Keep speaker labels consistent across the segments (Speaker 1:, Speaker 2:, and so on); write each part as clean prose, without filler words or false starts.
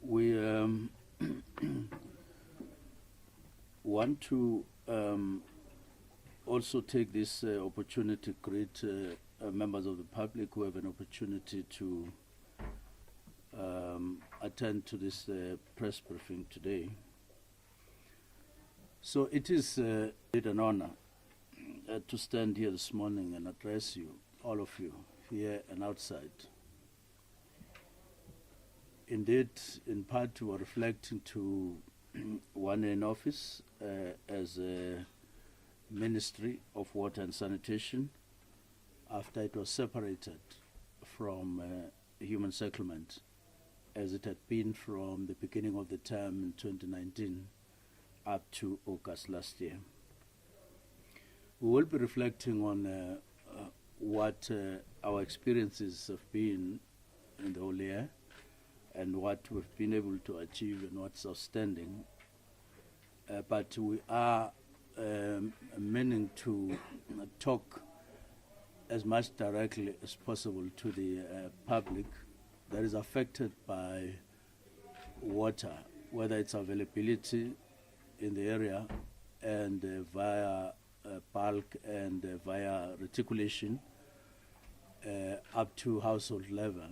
Speaker 1: We want to also take this opportunity to greet members of the public who have an opportunity to attend to this press briefing today. So it is an honor to stand here this morning and address you, all of you, here and outside. Indeed, in part, we are reflecting to one in office as a Ministry of Water and Sanitation after it was separated from human settlement as it had been from the beginning of the term in 2019 up to August last year. We will be reflecting on what our experiences have been in the whole year and what we've been able to achieve and what's outstanding. But we are meaning to talk as much directly as possible to the public that is affected by water, whether it's availability in the area and via bulk and via reticulation up to household level.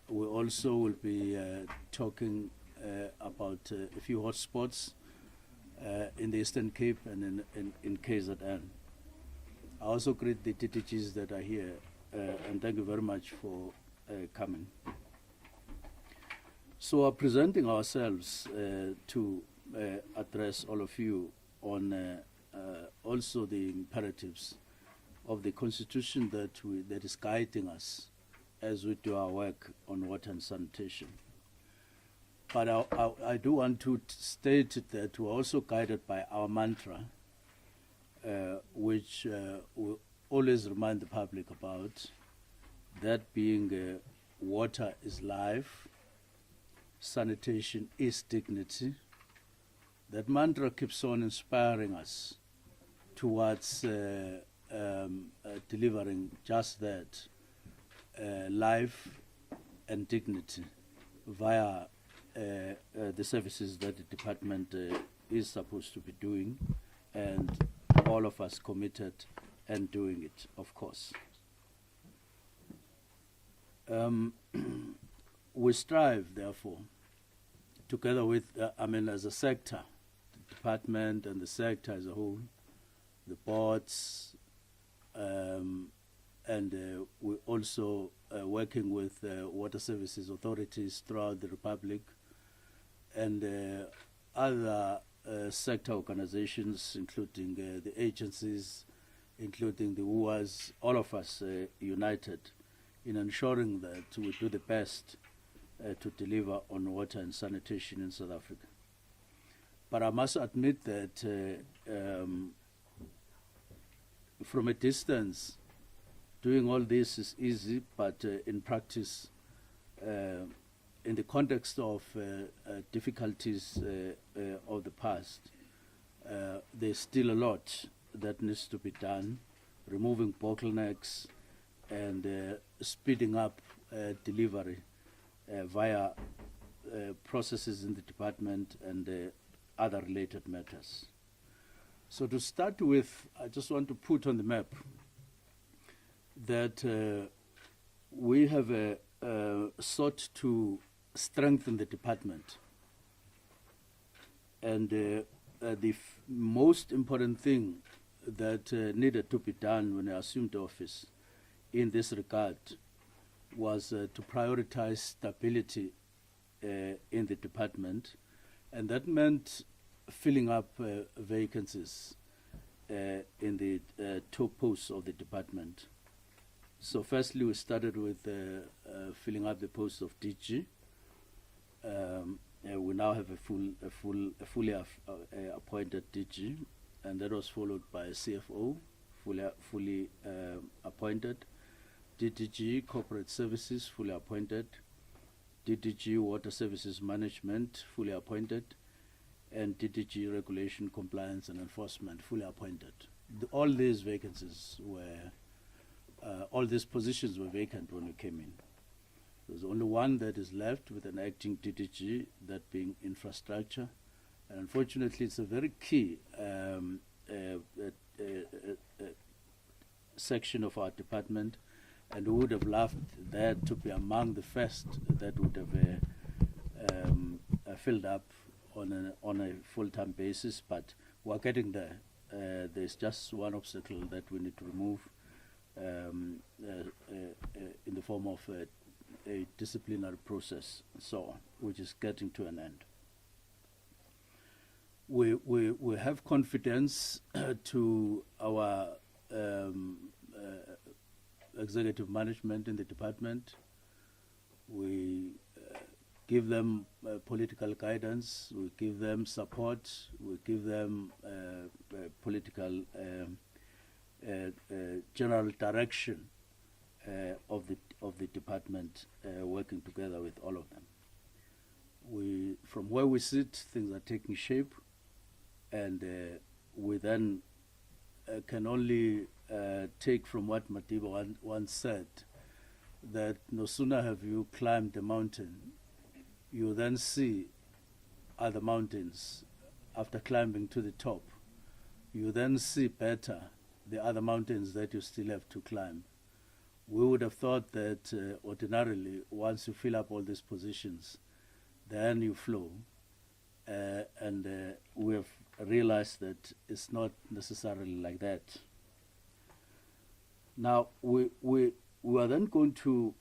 Speaker 1: We also will be talking about a few hotspots in the Eastern Cape and in KZN. I also greet the TTGs that are here and thank you very much for coming. So we're presenting ourselves to address all of you on also the imperatives of the Constitution that is guiding us as we do our work on water and sanitation. But I do want to state that we're also guided by our mantra, which we always remind the public about, that being water is life, sanitation is dignity. That mantra keeps on inspiring us towards delivering just that, life and dignity via the services that the department is supposed to be doing, and all of us committed and doing it, of course. We strive, therefore, together with, as a sector, the department and the sector as a whole, the boards, and we're also working with water services authorities throughout the Republic and other sector organizations, including the agencies, including the WUAs, all of us united in ensuring that we do the best to deliver on water and sanitation in South Africa. But I must admit that from a distance, doing all this is easy, but in practice, in the context of difficulties of the past, there's still a lot that needs to be done, removing bottlenecks and speeding up delivery via processes in the department and other related matters. So to start with, I just want to put on the map that we have sought to strengthen the department. And the most important thing that needed to be done when I assumed office in this regard was to prioritize stability in the department, and that meant filling up vacancies in the top posts of the department. So firstly, we started with filling up the post of DG. We now have a fully appointed DG, and that was followed by a CFO, fully appointed, DDG Corporate Services, fully appointed, DDG Water Services Management, fully appointed, and DDG Regulation, Compliance and Enforcement, fully appointed. All these vacancies were, all these positions were vacant when we came in. There's only one that is left with an acting DDG, that being infrastructure. And unfortunately, it's a very key section of our department, and we would have loved that to be among the first that would have filled up on a full-time basis, but we're getting there. There's just one obstacle that we need to remove in the form of a disciplinary process and so on, which is getting to an end. We have confidence to our executive management in the department. We give them political guidance, we give them support, we give them political general direction of the department, working together with all of them. From where we sit, things are taking shape, and we then can only take from what Madiba once said, that no sooner have you climbed a mountain, you then see other mountains. After climbing to the top, you then see better the other mountains that you still have to climb. We would have thought that ordinarily, once you fill up all these positions, then you flow. And we have realized that it's not necessarily like that. Now, we are then going to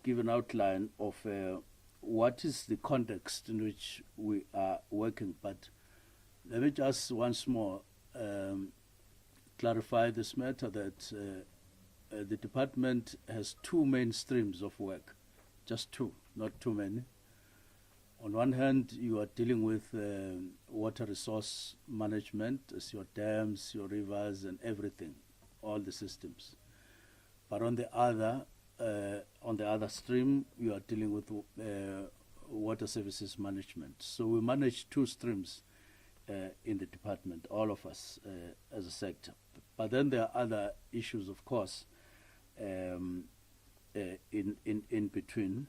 Speaker 1: give an outline of what is the context in which we are working. But let me just once more clarify this matter, that the department has two main streams of work, just two, not too many. On one hand, you are dealing with water resource management, as your dams, your rivers, and everything, all the systems. But on the other stream, you are dealing with water services management. So we manage two streams in the department, all of us as a sector. But then there are other issues, of course, in between,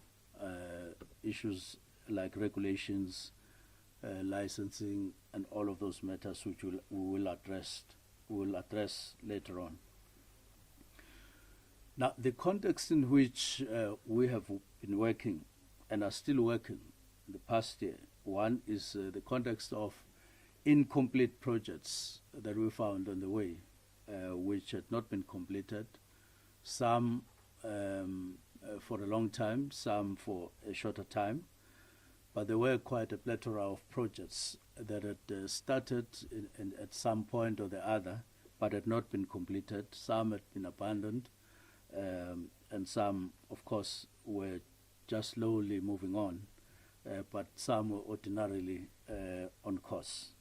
Speaker 1: issues like regulations, licensing, and all of those matters which we will address later on. Now, the context in which we have been working and are still working in the past year, one is the context of incomplete projects that we found on the way, which had not been completed, some for a long time, some for a shorter time. But there were quite a plethora of projects that had started at some point or the other, but had not been completed. Some had been abandoned, and some, of course, were just slowly moving on, but some were ordinarily on course.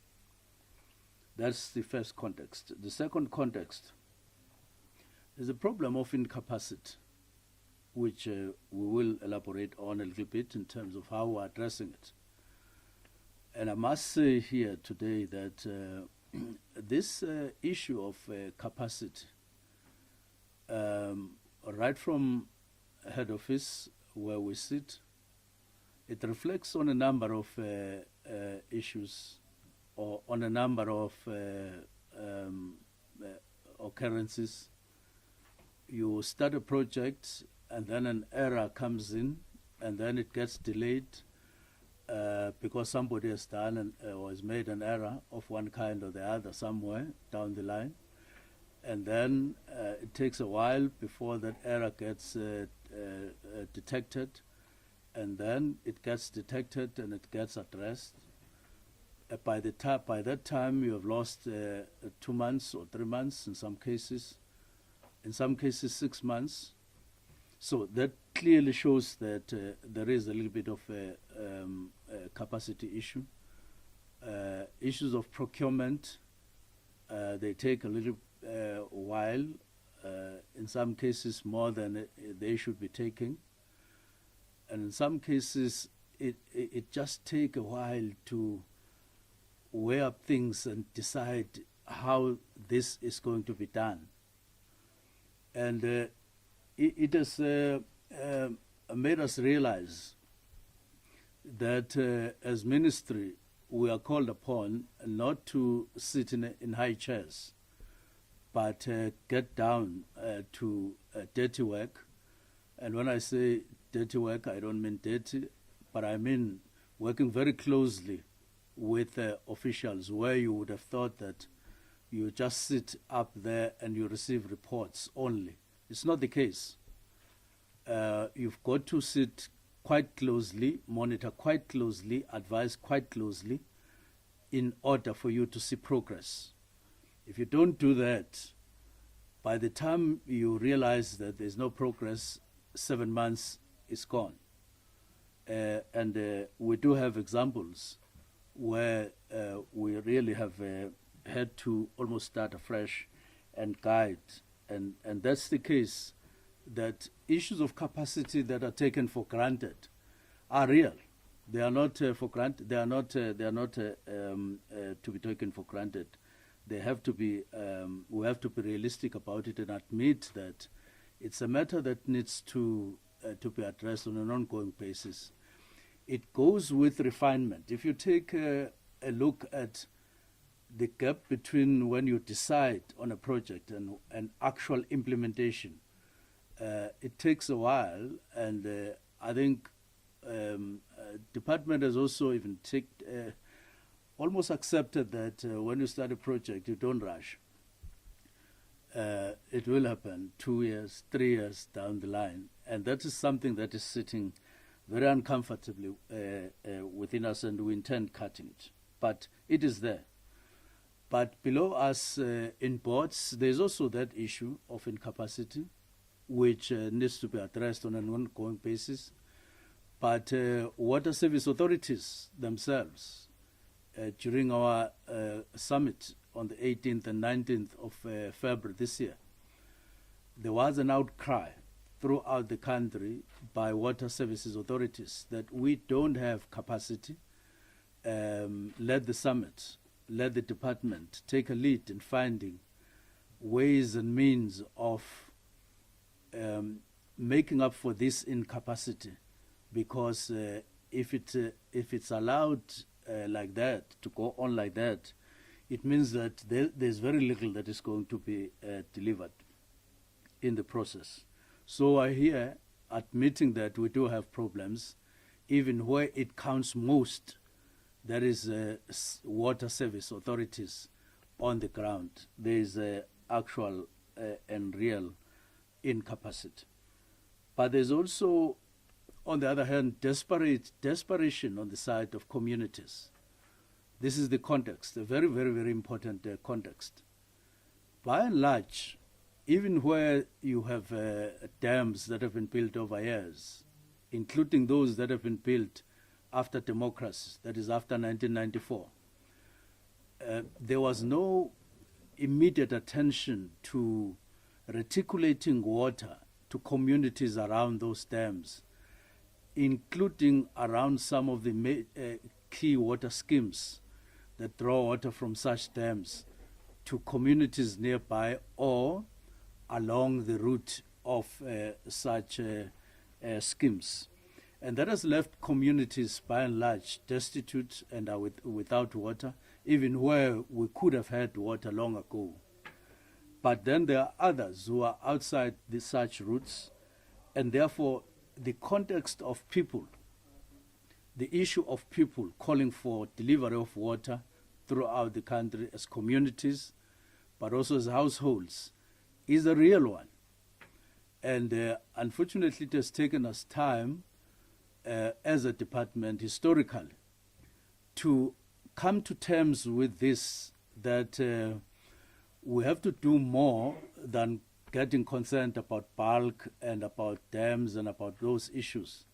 Speaker 1: That's the first context. The second context is the problem of incapacity, which we will elaborate on a little bit in terms of how we're addressing it. And I must say here today that this issue of capacity, right from head office where we sit, it reflects on a number of issues, or on a number of occurrences. You start a project, and then an error comes in, and then it gets delayed because somebody has done or has made an error of one kind or the other somewhere down the line. And then it takes a while before that error gets detected, and then it gets detected and it gets addressed. By that time, you have lost 2 months or 3 months in some cases 6 months. So that clearly shows that there is a little bit of a capacity issue. Issues of procurement, they take a little while, in some cases more than they should be taking. And in some cases, it just takes a while to weigh up things and decide how this is going to be done. And it has made us realize that as ministry, we are called upon not to sit in high chairs, but get down to dirty work. And when I say dirty work, I don't mean dirty, but I mean working very closely with officials, where you would have thought that you just sit up there and you receive reports only. It's not the case. You've got to sit quite closely, monitor quite closely, advise quite closely in order for you to see progress. If you don't do that, by the time you realize that there's no progress, 7 months is gone. And we do have examples where we really have had to almost start afresh and guide. And that's the case, that issues of capacity that are taken for granted are real. They are not for granted. They are not to be taken for granted. They have to be. We have to be realistic about it and admit that it's a matter that needs to be addressed on an ongoing basis. It goes with refinement. If you take a look at the gap between when you decide on a project and actual implementation, it takes a while, and I think department has also even almost accepted that when you start a project, you don't rush. It will happen 2 years, 3 years down the line, and that is something that is sitting very uncomfortably within us, and we intend cutting it. But it is there. But below us in boards, there's also that issue of incapacity, which needs to be addressed on an ongoing basis. But water service authorities themselves, during our summit on the 18th and 19th of February this year, there was an outcry throughout the country by water services authorities that we don't have capacity. Let the summit, let the department take a lead in finding ways and means of making up for this incapacity, because if it's allowed like that, to go on like that, it means that there's very little that is going to be delivered in the process. So I hear admitting that we do have problems, even where it counts most, that is water service authorities on the ground. There is actual and real incapacity. But there's also, on the other hand, desperation on the side of communities. This is the context, a very, very, very important context. By and large, even where you have dams that have been built over years, including those that have been built after democracy, that is after 1994, there was no immediate attention to reticulating water to communities around those dams, including around some of the key water schemes that draw water from such dams to communities nearby or along the route of such schemes. And that has left communities by and large destitute and are without water, even where we could have had water long ago. But then there are others who are outside such routes, and therefore the context of people, the issue of people calling for delivery of water throughout the country as communities, but also as households, is a real one. And unfortunately, it has taken us time as a department historically to come to terms with this, that we have to do more than getting concerned about bulk and about dams and about those issues.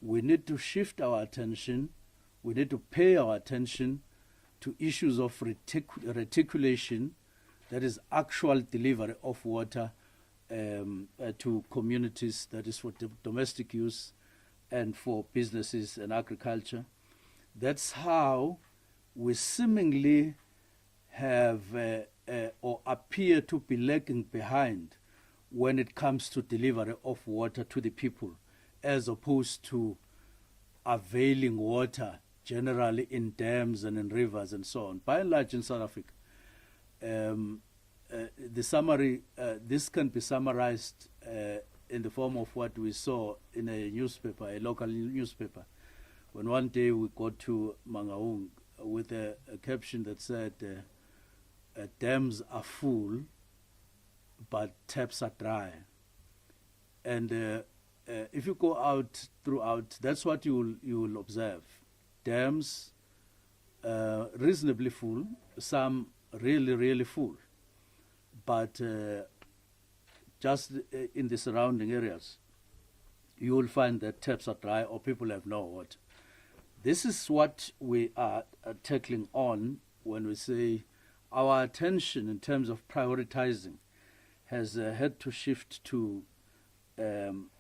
Speaker 1: We need to shift our attention, we need to pay our attention to issues of reticulation, that is actual delivery of water to communities, that is for domestic use and for businesses and agriculture. That's how we seemingly have or appear to be lagging behind when it comes to delivery of water to the people as opposed to availing water generally in dams and in rivers and so on. By and large in South Africa, the summary, this can be summarized in the form of what we saw in a newspaper, a local newspaper, when one day we got to Mangaung with a caption that said, dams are full, but taps are dry. And if you go out throughout, that's what you will observe. Dams reasonably full, some really, really full. But just in the surrounding areas, you will find that taps are dry or people have no water. This is what we are tackling on when we say our attention in terms of prioritizing has had to shift to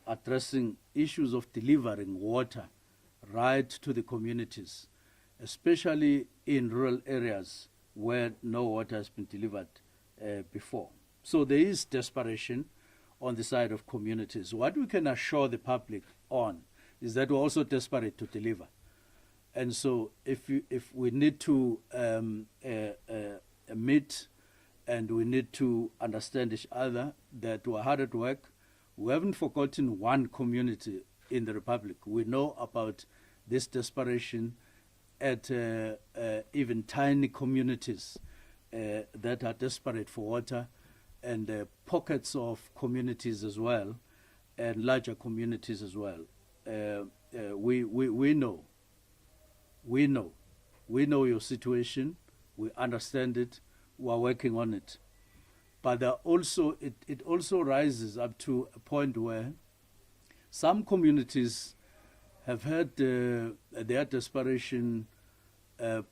Speaker 1: addressing issues of delivering water right to the communities, especially in rural areas where no water has been delivered before. So there is desperation on the side of communities. What we can assure the public on is that we're also desperate to deliver. And so if we need to meet and we need to understand each other, that we're hard at work. We haven't forgotten one community in the Republic. We know about this desperation at even tiny communities that are desperate for water, and pockets of communities as well, and larger communities as well. We know your situation. We understand it. We are working on it. But also, it also rises up to a point where some communities have had their desperation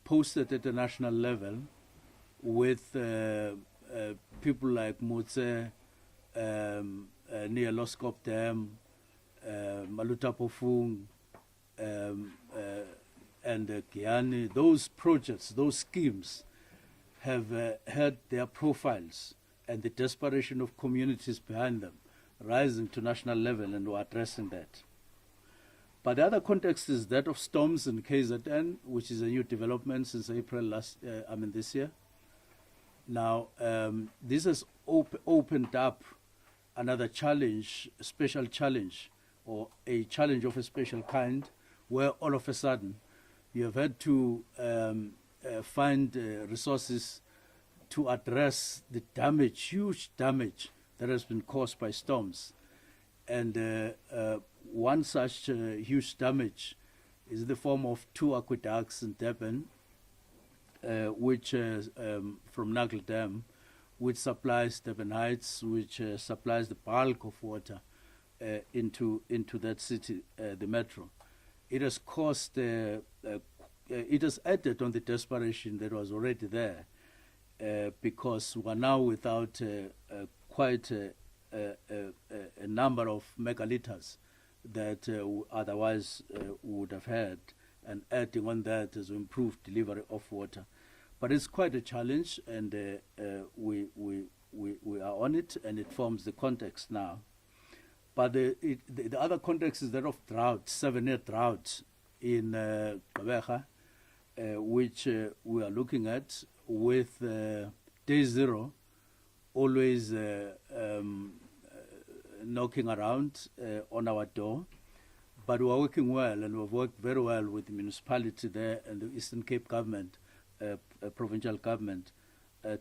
Speaker 1: posted at the national level with people like Mutse, near Loskop Dam, Maluta Pofung, and Giyani. Those projects, those schemes have had their profiles and the desperation of communities behind them rising to national level, and we're addressing that. But the other context is that of storms in KZN, which is a new development since April this year. Now, this has opened up another challenge, a special challenge, or a challenge of a special kind, where all of a sudden you have had to find resources to address the damage, huge damage that has been caused by storms. And one such huge damage is in the form of two aqueducts in Durban, which from Nagle Dam, which supplies Durban Heights, which supplies the bulk of water into that city, the metro. It has caused, it has added on the desperation that was already there, because we are now without quite a number of megaliters that otherwise would have had, and adding on that is improved delivery of water. But it's quite a challenge, and we are on it, and it forms the context now. But the other context is that of drought, 7-year drought in Gqeberha, which we are looking at with day zero always knocking around on our door. But we are working well, and we've worked very well with the municipality there and the Eastern Cape government, provincial government,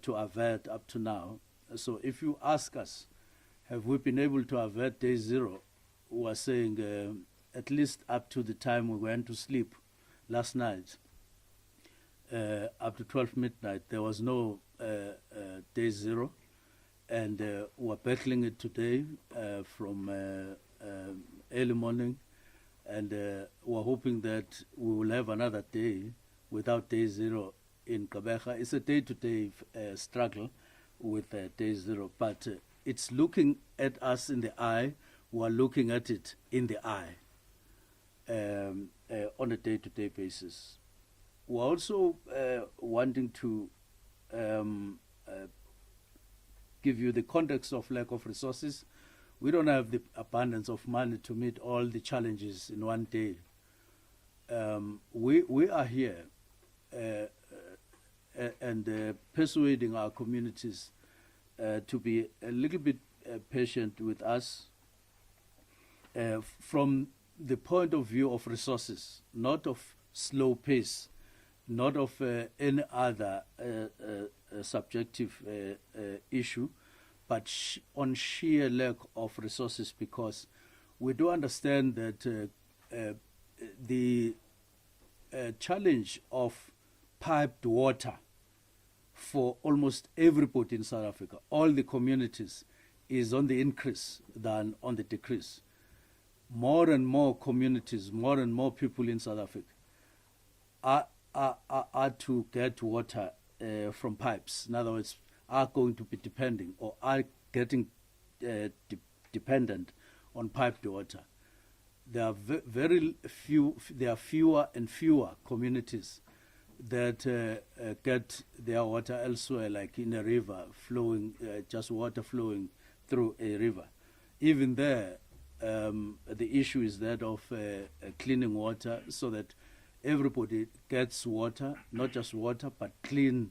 Speaker 1: to avert up to now. So if you ask us, have we been able to avert day zero, we are saying at least up to the time we went to sleep last night, up to 12 midnight, there was no day zero. And we're battling it today from early morning. And we're hoping that we will have another day without day zero in Gqeberha. It's a day-to-day struggle with day zero, but it's looking at us in the eye. We're looking at it in the eye on a day-to-day basis. We're also wanting to give you the context of lack of resources. we don't have the abundance of money to meet all the challenges in one day. We are here and persuading our communities to be a little bit patient with us from the point of view of resources, not of slow pace, not of any other subjective issue, but on sheer lack of resources, because we do understand that the challenge of piped water for almost everybody in South Africa, all the communities, is on the increase than on the decrease. More and more communities, more and more people in South Africa are to get water from pipes. In other words, are going to be depending or are getting dependent on piped water. There are very few. There are fewer and fewer communities that get their water elsewhere, like in a river flowing, just water flowing through a river. Even there, the issue is that of cleaning water, so that everybody gets water, not just water, but clean,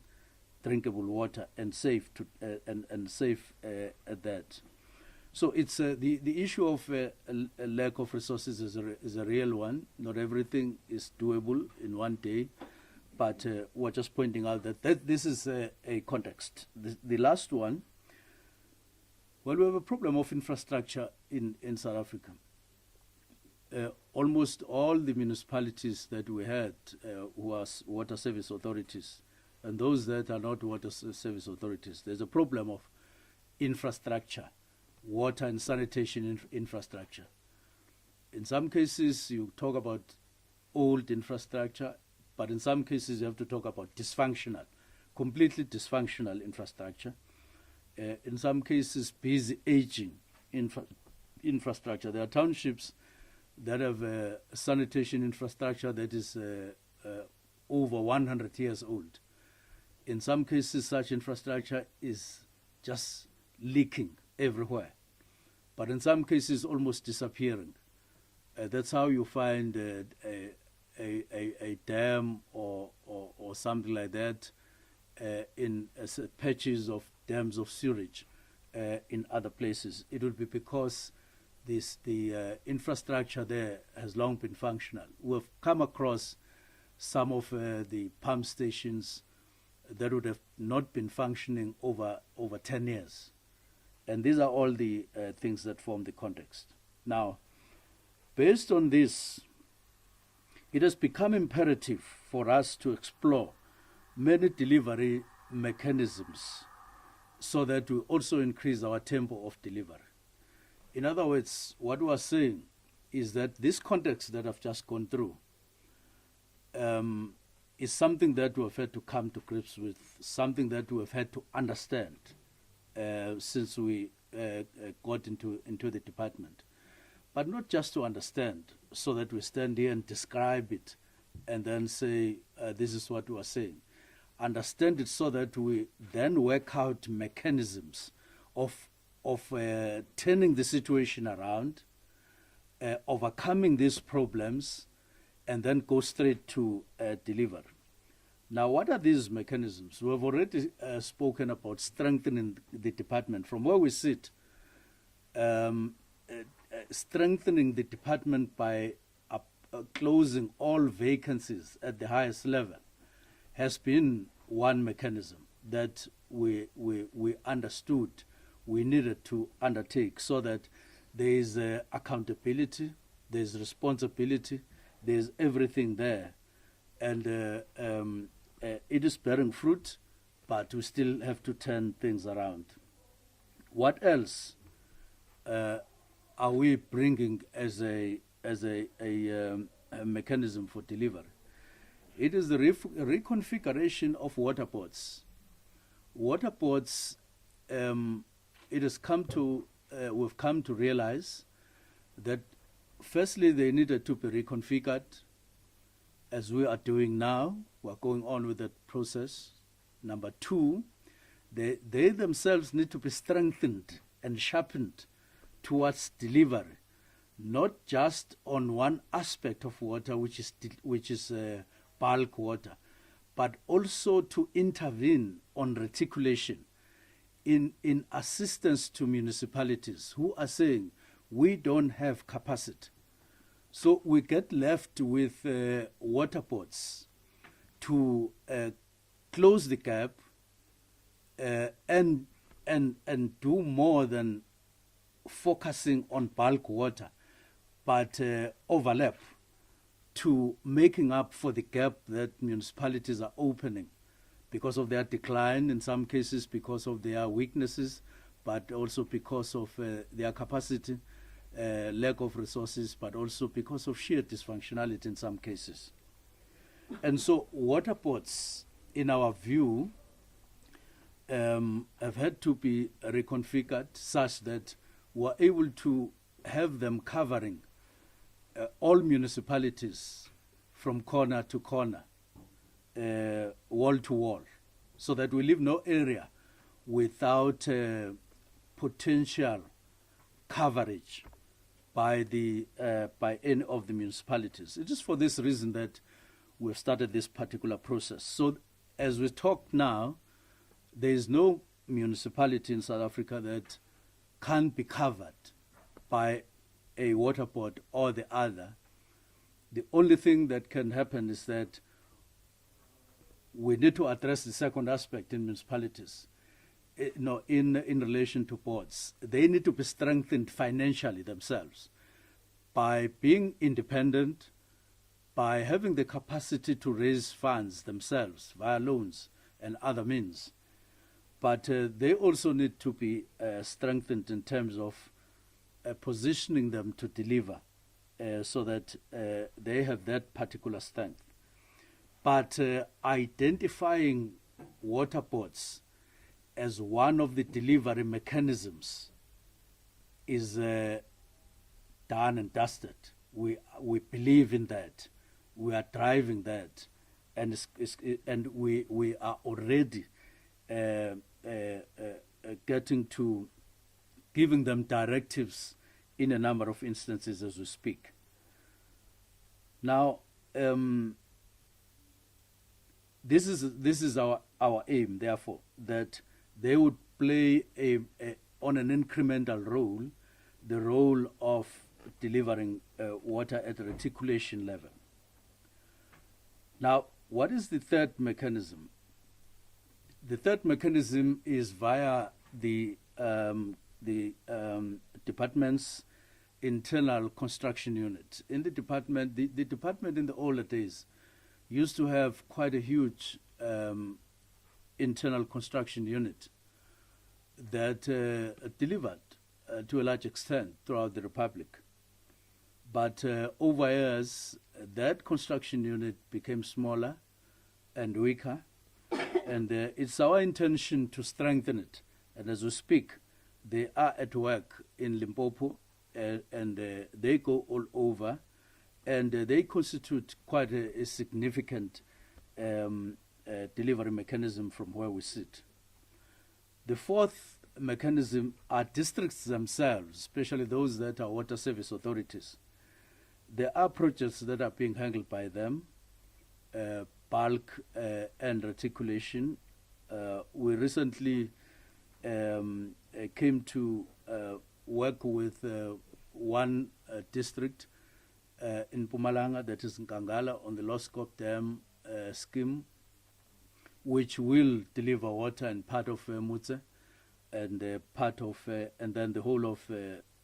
Speaker 1: drinkable water, and safe to and safe at that. So it's the issue of a lack of resources is a real one. Not everything is doable in one day, but we're just pointing out that this is a context. The last one. Well, we have a problem of infrastructure in South Africa. Almost all the municipalities that we had who are water service authorities, and those that are not water service authorities, there's a problem of infrastructure, water and sanitation infrastructure. In some cases, you talk about old infrastructure, but in some cases, you have to talk about dysfunctional, completely dysfunctional infrastructure. In some cases, busy aging infrastructure. There are townships that have sanitation infrastructure that is over 100 years old. In some cases, such infrastructure is just leaking everywhere, but in some cases, almost disappearing. That's how you find a dam or something like that in patches of dams of sewage in other places. It would be because the infrastructure there has long been functional. We've come across some of the pump stations that would have not been functioning over 10 years. And these are all the things that form the context. Now, based on this, it has become imperative for us to explore many delivery mechanisms so that we also increase our tempo of delivery. In other words, what we are saying is that this context that I've just gone through is something that we have had to come to grips with, something that we have had to understand since we got into the department. But not just to understand, so that we stand here and describe it and then say, this is what we are saying. Understand it so that we then work out mechanisms of turning the situation around, overcoming these problems, and then go straight to deliver. Now, what are these mechanisms? We have already spoken about strengthening the department. From where we sit, strengthening the department by closing all vacancies at the highest level has been one mechanism that we understood we needed to undertake, so that there is accountability, there is responsibility, there is everything there, and it is bearing fruit, but we still have to turn things around. What else are we bringing as a mechanism for delivery? It is the reconfiguration of water boards. Water boards, it has come to, we've come to realize that firstly they needed to be reconfigured, as we are doing now. We're going on with that process. Number two, they themselves need to be strengthened and sharpened towards delivery, not just on one aspect of water, which is bulk water, but also to intervene on reticulation in assistance to municipalities who are saying we don't have capacity. So we get left with water ports to close the gap and do more than focusing on bulk water, but overlap to making up for the gap that municipalities are opening because of their decline, in some cases because of their weaknesses, but also because of their capacity, lack of resources, but also because of sheer dysfunctionality in some cases. And so water ports, in our view, have had to be reconfigured such that we're able to have them covering all municipalities from corner to corner, wall to wall, so that we leave no area without potential coverage by any of the municipalities. It is for this reason that we've started this particular process. So as we talk now, there is no municipality in South Africa that can't be covered by a water port or the other. The only thing that can happen is that we need to address the second aspect in municipalities. In relation to ports, they need to be strengthened financially themselves by being independent, by having the capacity to raise funds themselves via loans and other means. But they also need to be strengthened in terms of positioning them to deliver so that they have that particular strength. But identifying water ports as one of the delivery mechanisms is done and dusted. We believe in that. We are driving that, and we are already getting to giving them directives in a number of instances as we speak. Now, this is our aim, therefore, that they would play on an incremental role, the role of delivering water at a reticulation level. Now, what is the third mechanism? The third mechanism is via the department's internal construction unit. In the department, the department in the older days used to have quite a huge internal construction unit that delivered to a large extent throughout the Republic. But over years, that construction unit became smaller and weaker, and it's our intention to strengthen it. And as we speak, they are at work in Limpopo, and they go all over, and they constitute quite a significant delivery mechanism from where we sit. The fourth mechanism are districts themselves, especially those that are water service authorities. There are projects that are being handled by them, bulk and reticulation. We recently came to work with one district in Mpumalanga, that is Nkangala, on the Loskop Dam scheme, which will deliver water in part of Mutse and part of, and then the whole of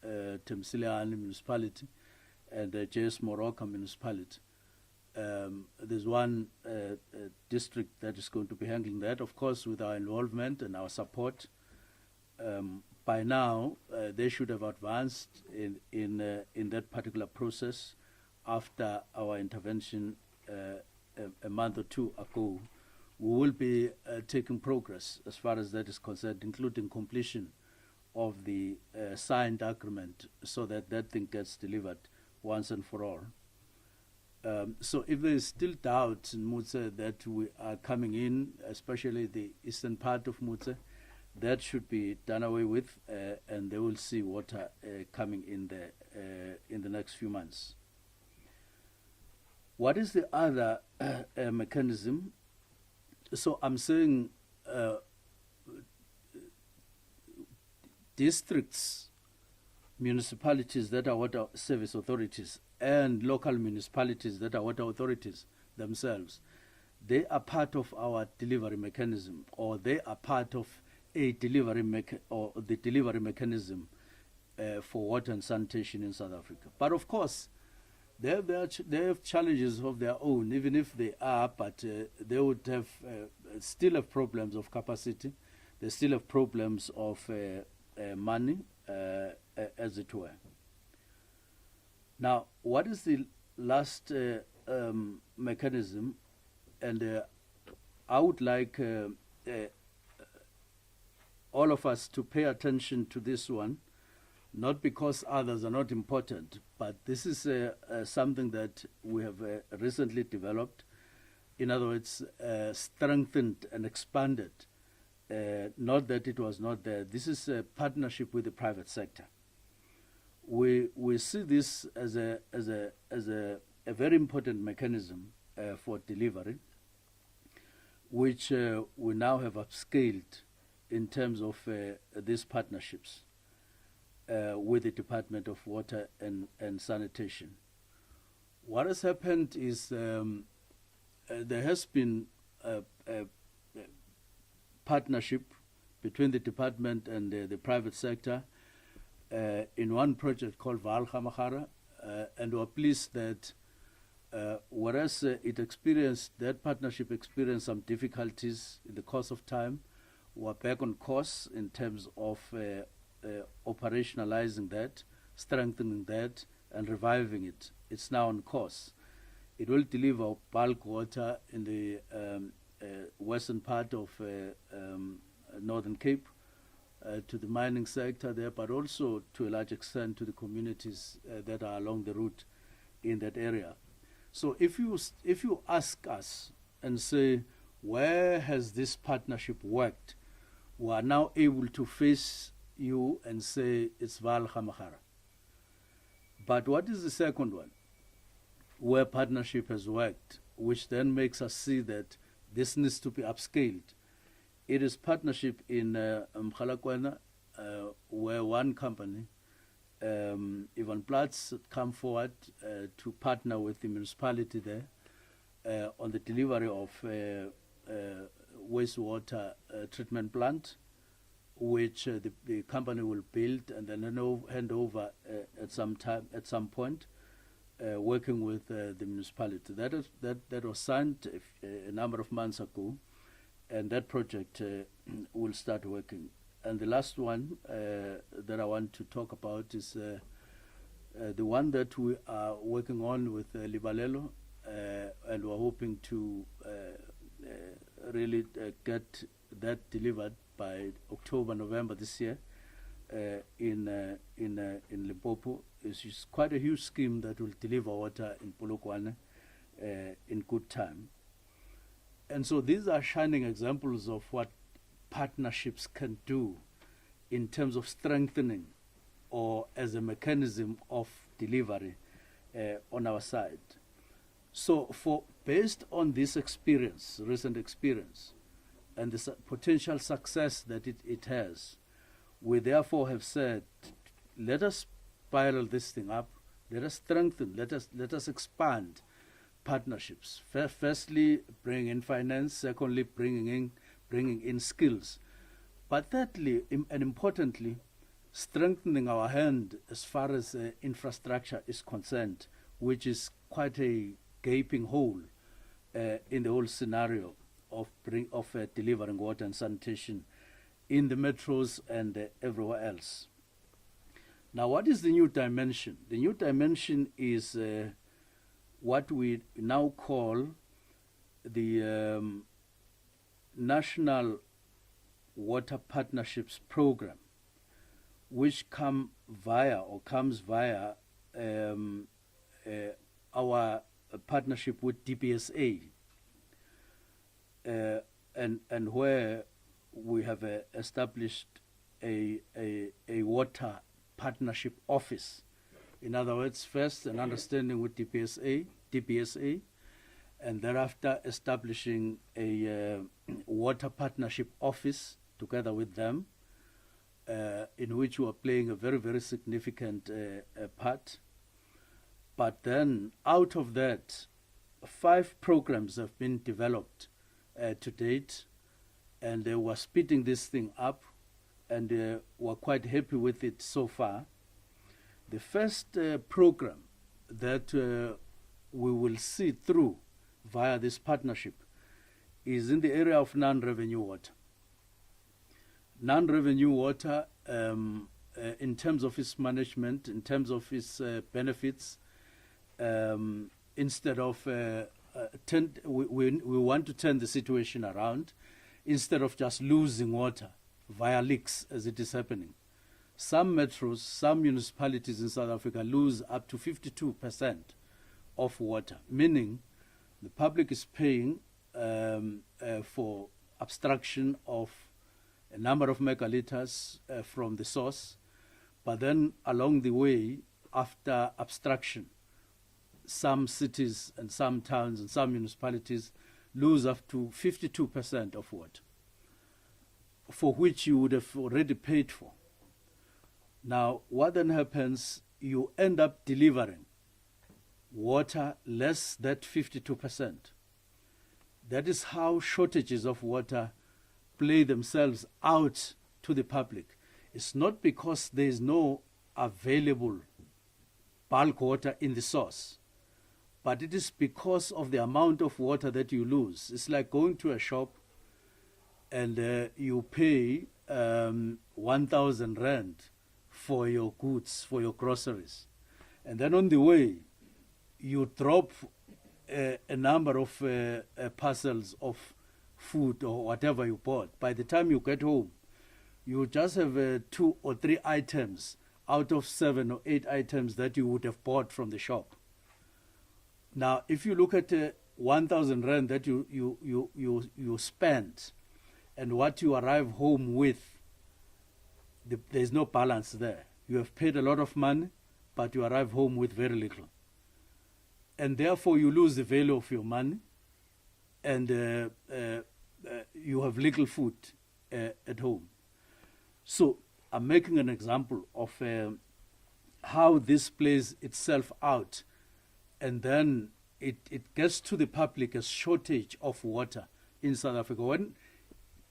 Speaker 1: Temsiliane municipality and JS Moroka municipality. There's one district that is going to be handling that, of course, with our involvement and our support. By now, they should have advanced in that particular process after our intervention a month or two ago. We will be taking progress as far as that is concerned, including completion of the signed agreement so that that thing gets delivered once and for all. So if there is still doubt in Mutse that we are coming in, especially the eastern part of Mutse, that should be done away with, and they will see water coming in the next few months. What is the other mechanism? So I'm saying districts, municipalities that are water service authorities, and local municipalities that are water authorities themselves, they are part of our delivery mechanism, or they are part of a delivery the delivery mechanism for water and sanitation in South Africa. But of course, they have challenges of their own, even if they are, but they would have still have problems of capacity. They still have problems of money, as it were. Now, what is the last mechanism? And I would like all of us to pay attention to this one, not because others are not important, but this is something that we have recently developed. In other words, strengthened and expanded. Not that it was not there. This is a partnership with the private sector. We see this as a very important mechanism for delivery, which we now have upscaled in terms of these partnerships with the Department of Water and Sanitation. What has happened is there has been a partnership between the department and the private sector in one project called Vaal Gamagara, and we're pleased that whereas that partnership experienced some difficulties in the course of time, we're back on course in terms of operationalizing that, strengthening that, and reviving it. It's now on course. It will deliver bulk water in the western part of Northern Cape to the mining sector there, but also to a large extent to the communities that are along the route in that area. So if you ask us and say, where has this partnership worked? We are now able to face you and say it's Vaal Gamagara. But what is the second one? Where partnership has worked, which then makes us see that this needs to be upscaled. It is partnership in Mkhalakwana, where one company, Ivan Platz, come forward to partner with the municipality there on the delivery of wastewater treatment plant, which the company will build and then hand over at some point, working with the municipality. That was signed a number of months ago, and that project will start working. And the last one that I want to talk about is the one that we are working on with Libalelo, and we're hoping to really get that delivered by October, November this year in Limpopo. It's quite a huge scheme that will deliver water in Polokwane in good time. And so these are shining examples of what partnerships can do in terms of strengthening or as a mechanism of delivery on our side. So based on this experience, recent experience, and the potential success that it has, we therefore have said, let us spiral this thing up, let us strengthen, let us expand partnerships. Firstly, bring in finance. Secondly, bringing in skills. But thirdly, and importantly, strengthening our hand as far as infrastructure is concerned, which is quite a gaping hole in the whole scenario of delivering water and sanitation in the metros and everywhere else. Now, what is the new dimension? The new dimension is what we now call the National Water Partnerships Program, which comes via our partnership with DBSA, and where we have established a water partnership office. In other words, first an understanding with DPSA, and thereafter establishing a water partnership office together with them, in which we are playing a very, very significant part. But then out of that, 5 programs have been developed to date, and we're speeding this thing up, and we're quite happy with it so far. The first program that we will see through via this partnership is in the area of non-revenue water. Non-revenue water, in terms of its management, in terms of its benefits, instead of we want to turn the situation around, instead of just losing water via leaks as it is happening. Some metros, some municipalities in South Africa lose up to 52% of water, meaning the public is paying for abstraction of a number of megaliters from the source, but then along the way, after abstraction, some cities and some towns and some municipalities lose up to 52% of water, for which you would have already paid for. Now, what then happens, you end up delivering water less than 52%. That is how shortages of water play themselves out to the public. It's not because there is no available bulk water in the source, but it is because of the amount of water that you lose. It's like going to a shop and you pay 1,000 rand for your goods, for your groceries. And then on the way, you drop a number of parcels of food or whatever you bought. By the time you get home, you just have 2 or 3 items out of 7 or 8 items that you would have bought from the shop. Now, if you look at 1,000 rand that you spent and what you arrive home with, there's no balance there. You have paid a lot of money, but you arrive home with very little. And therefore, you lose the value of your money, and you have little food at home. So I'm making an example of how this plays itself out, and then it gets to the public as shortage of water in South Africa, when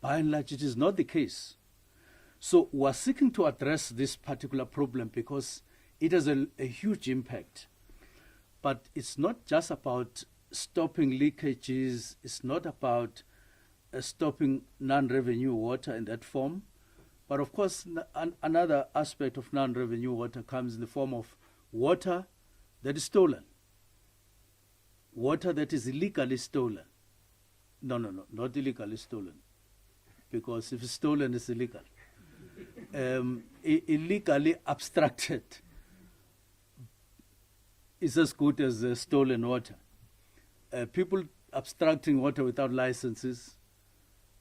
Speaker 1: by and large it is not the case. So we're seeking to address this particular problem because it has a huge impact. But it's not just about stopping leakages, it's not about stopping non-revenue water in that form. But of course, another aspect of non-revenue water comes in the form of water that is stolen. Water that is illegally stolen. No, not illegally stolen. Because if it's stolen, it's illegal. Illegally abstracted is as good as stolen water. People abstracting water without licenses.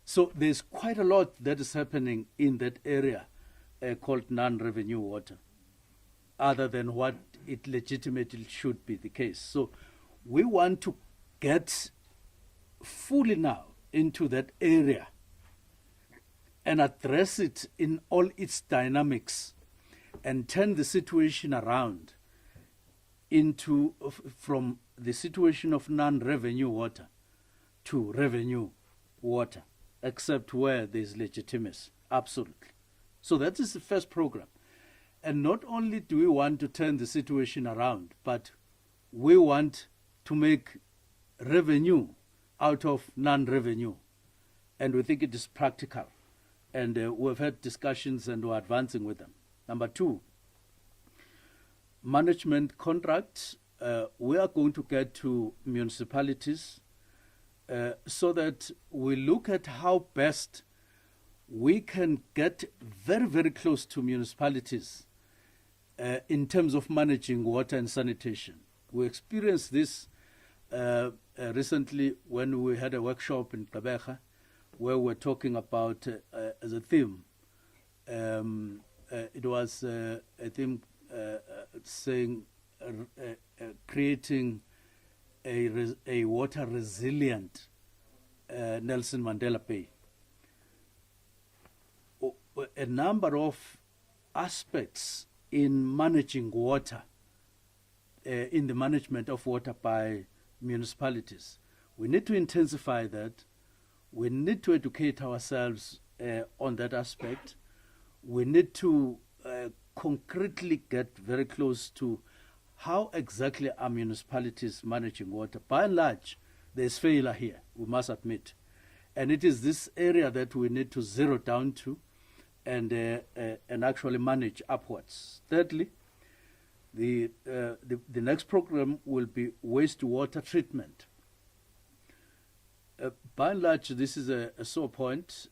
Speaker 1: So there's quite a lot that is happening in that area called non-revenue water, other than what it legitimately should be the case. So we want to get fully now into that area and address it in all its dynamics and turn the situation around into from the situation of non-revenue water to revenue water, except where there's legitimacy. Absolutely. So that is the first program. And not only do we want to turn the situation around, but we want to make revenue out of non-revenue. And we think it is practical. And we've had discussions and we're advancing with them. Number 2, management contracts. We are going to get to municipalities so that we look at how best we can get very, very close to municipalities in terms of managing water and sanitation. We experienced this recently when we had a workshop in Gqeberha, where we're talking about as a theme. It was a theme saying creating a water resilient Nelson Mandela Bay. A number of aspects in managing water, in the management of water by municipalities. We need to intensify that. We need to educate ourselves on that aspect. We need to concretely get very close to how exactly are municipalities managing water. By and large, there's failure here, we must admit. And it is this area that we need to zero down to and actually manage upwards. Thirdly, the next program will be wastewater treatment. By and large, this is a sore point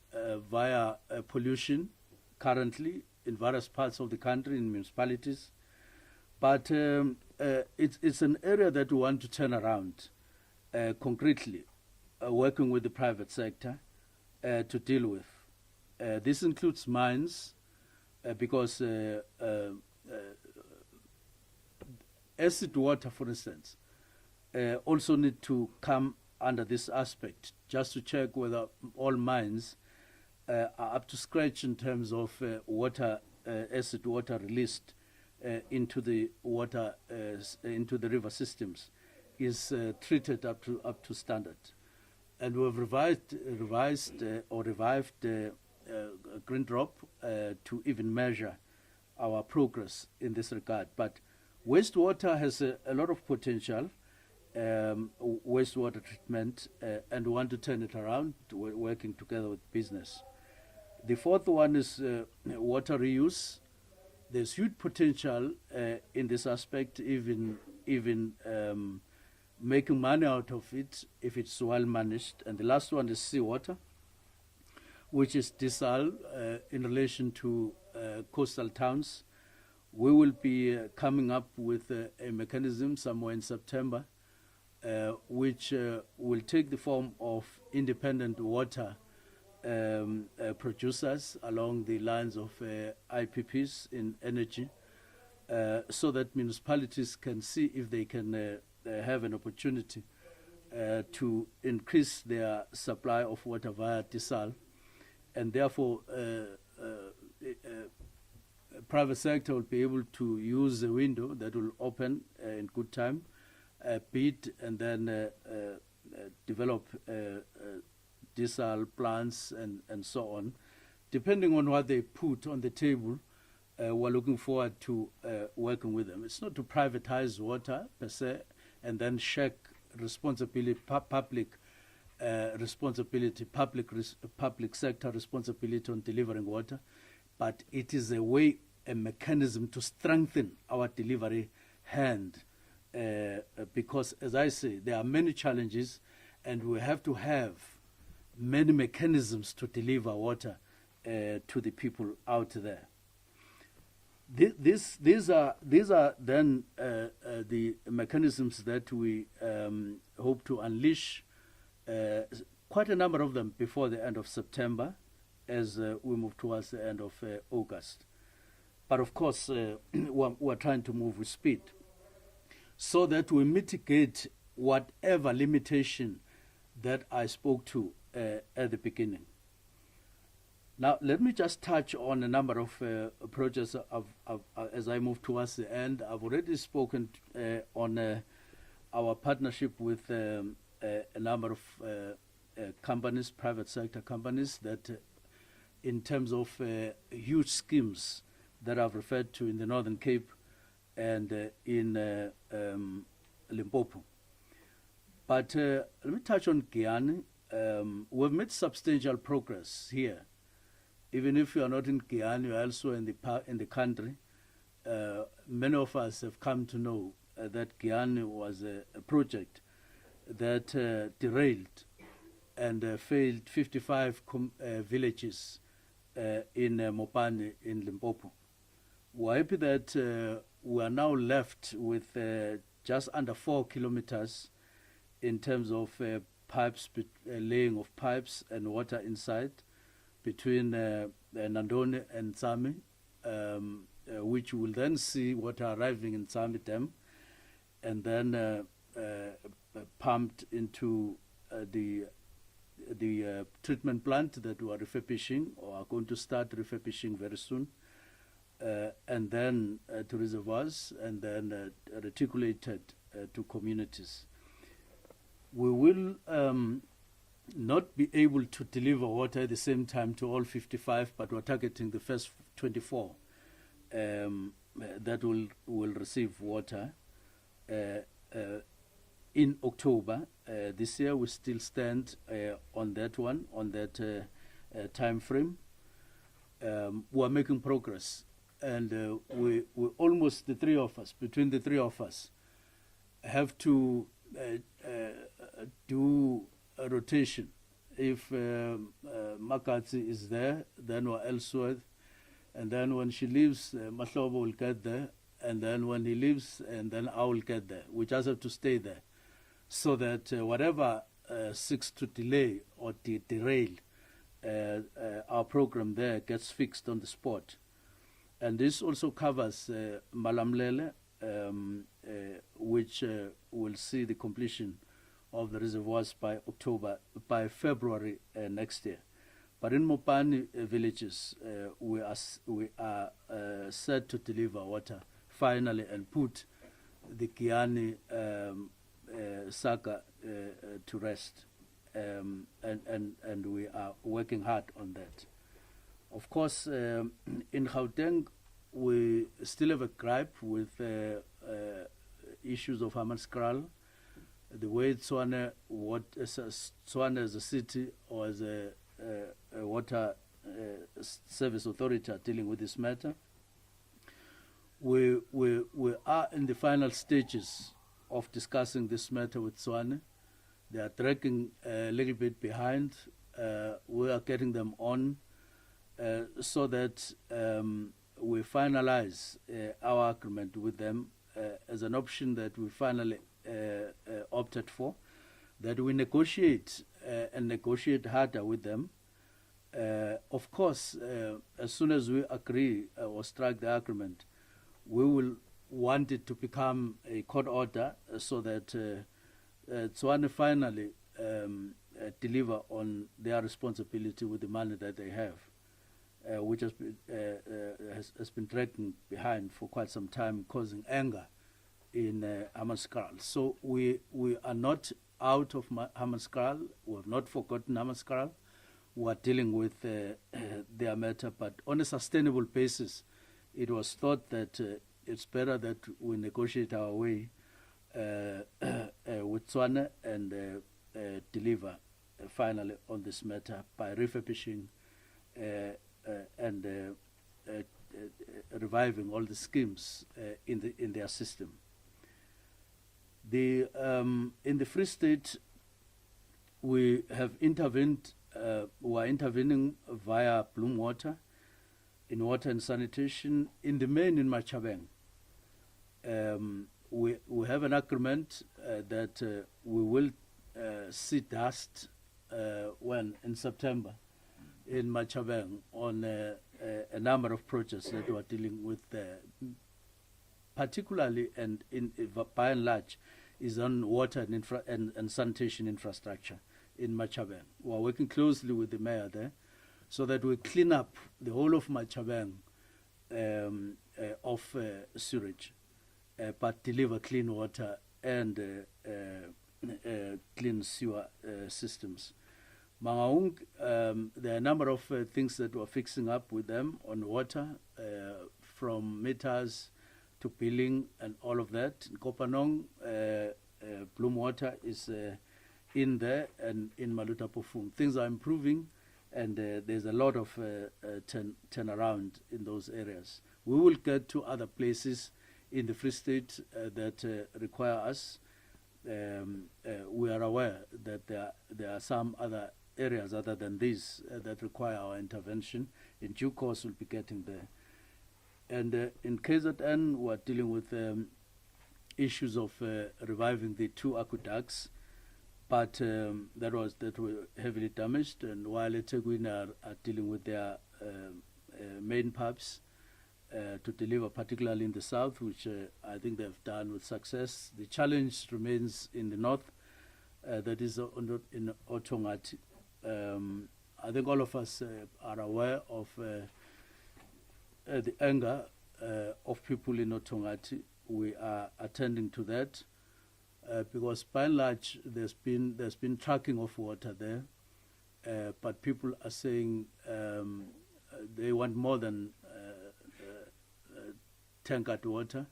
Speaker 1: via pollution currently in various parts of the country, in municipalities. But it's an area that we want to turn around concretely, working with the private sector to deal with. This includes mines, because acid water, for instance, also need to come under this aspect, just to check whether all mines are up to scratch in terms of water, acid water released into the water, into the river systems, is treated up to standard. And we've revived Green Drop to even measure our progress in this regard. But wastewater has a lot of potential, wastewater treatment, and we want to turn it around, working together with business. The fourth one is water reuse. There's huge potential in this aspect, even making money out of it if it's well managed. And the last one is seawater, which is desal in relation to coastal towns. We will be coming up with a mechanism somewhere in September, which will take the form of independent water producers along the lines of IPPs in energy, so that municipalities can see if they can have an opportunity to increase their supply of water via desal. And therefore, private sector will be able to use a window that will open in good time, bid, and then develop desal plants and so on. Depending on what they put on the table, we're looking forward to working with them. It's not to privatize water per se and then shirk responsibility, public responsibility, public sector responsibility on delivering water, but it is a way, a mechanism to strengthen our delivery hand, because, as I say, there are many challenges, and we have to have many mechanisms to deliver water to the people out there. These are then the mechanisms that we hope to unleash, quite a number of them before the end of September, as we move towards the end of August. But of course, we're trying to move with speed so that we mitigate whatever limitation that I spoke to at the beginning. Now, let me just touch on a number of projects as I move towards the end. I've already spoken on our partnership with a number of companies, private sector companies, that in terms of huge schemes that I've referred to in the Northern Cape and in Limpopo. But let me touch on Giyani. We've made substantial progress here. Even if you are not in Giyani, you are also in the country. Many of us have come to know that Giyani was a project that derailed and failed 55 villages in Mopane in Limpopo. We're happy that we are now left with just under 4 kilometers in terms of pipes, laying of pipes and water inside between Nandone and Tsami, which will then see water arriving in Tsami Dam and then pumped into the treatment plant that we are refurbishing or are going to start refurbishing very soon, and then to reservoirs, and then reticulated to communities. We will not be able to deliver water at the same time to all 55, but we're targeting the first 24 that will receive water in October. This year we still stand on that one, on that time frame. We are making progress, and we almost, the three of us, between the three of us, have to do a rotation. If Makatsi is there, then we're elsewhere, and then when she leaves, Mahlobo will get there, and then when he leaves, and then I will get there. We just have to stay there, so that whatever seeks to delay or derail our program there gets fixed on the spot. And this also covers Malamlele, which will see the completion of the reservoirs by February next year. But in Mopani villages, we are set to deliver water finally and put the Giyani saga to rest, and we are working hard on that. Of course, in Gauteng, we still have a gripe with issues of Hammanskraal. The way Tshwane as a city or as a water service authority are dealing with this matter. We are in the final stages of discussing this matter with Tshwane. They are dragging a little bit behind. We are getting them on so that we finalize our agreement with them as an option that we finally opted for, that we negotiate and negotiate harder with them. Of course, as soon as we agree or strike the agreement, we will want it to become a court order so that Tshwane finally deliver on their responsibility with the money that they have, which has been dragging behind for quite some time, causing anger in Hammanskraal. So we are not out of Hammanskraal. We have not forgotten Hammanskraal. We are dealing with their matter, but on a sustainable basis. It was thought that it's better that we negotiate our way with Tshwane and deliver finally on this matter by refurbishing and reviving all the schemes in their system. In the Free State, we have intervened. We are intervening via Bloom Water, in water and sanitation, in the main in Machabeng. We have an agreement that we will see dust in September in Machabeng on a number of projects that we are dealing with there. Particularly and by and large is on water and sanitation infrastructure in Machabeng. We are working closely with the mayor there so that we clean up the whole of Machabeng of sewage, but deliver clean water and clean sewer systems. Mangaung, there are a number of things that we're fixing up with them on water, from meters to billing and all of that. In Kopanong, Bloom Water is in there, and in Maluta Pofung. Things are improving, and there's a lot of turnaround in those areas. We will get to other places in the Free State that require us. We are aware that there are some other areas other than these that require our intervention. In due course, we'll be getting there. And in KZN, we're dealing with issues of reviving the two aqueducts, but that were heavily damaged. And while eThekwini are dealing with their main pubs to deliver, particularly in the south, which I think they've done with success. The challenge remains in the north, that is in Otongati. I think all of us are aware of the anger of people in Otongati. We are attending to that because by and large there's been tracking of water there, but people are saying they want more than tankered water.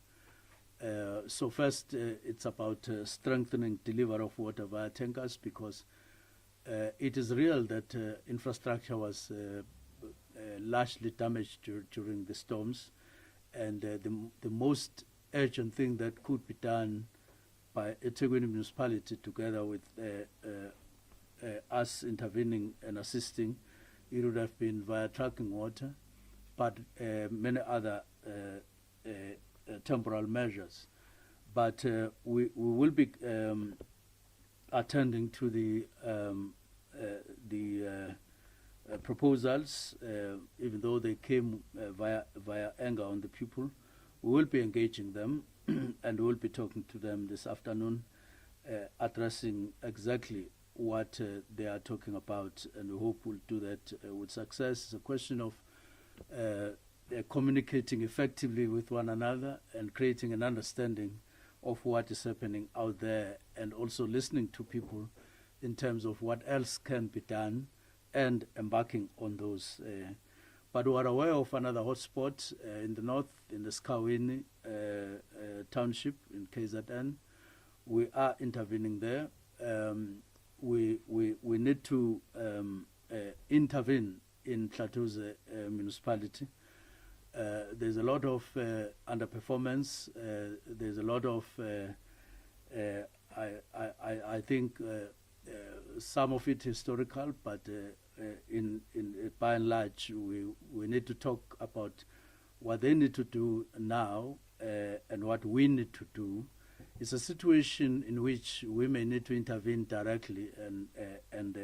Speaker 1: So first, it's about strengthening delivery of water via tankers, because it is real that infrastructure was largely damaged during the storms, and the most urgent thing that could be done by eThekwini municipality, together with us intervening and assisting, it would have been via trucking water, but many other temporal measures. But we will be attending to the proposals, even though they came via anger on the people. We will be engaging them and we will be talking to them this afternoon, addressing exactly what they are talking about, and we hope we'll do that with success. It's a question of communicating effectively with one another and creating an understanding of what is happening out there, and also listening to people in terms of what else can be done and embarking on those. But we are aware of another hotspot in the north, in the Skawini township in KZN. We are intervening there. We need to intervene in Mhlathuze municipality. There's a lot of underperformance. There's a lot of, I think, some of it historical, but by and large, we need to talk about what they need to do now and what we need to do. It's a situation in which we may need to intervene directly and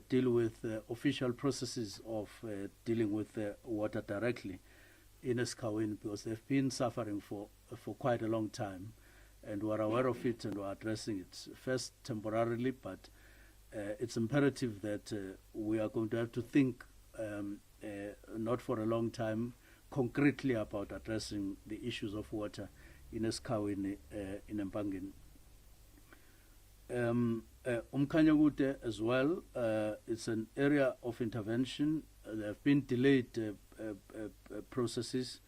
Speaker 1: deal with official processes of dealing with water directly in Escawin, because they've been suffering for quite a long time, and we're aware of it and we're addressing it first temporarily, but it's imperative that we are going to have to think not for a long time concretely about addressing the issues of water in Escawin in Mpangeni. Umkhanyakude as well, it's an area of intervention. There have been delayed processes,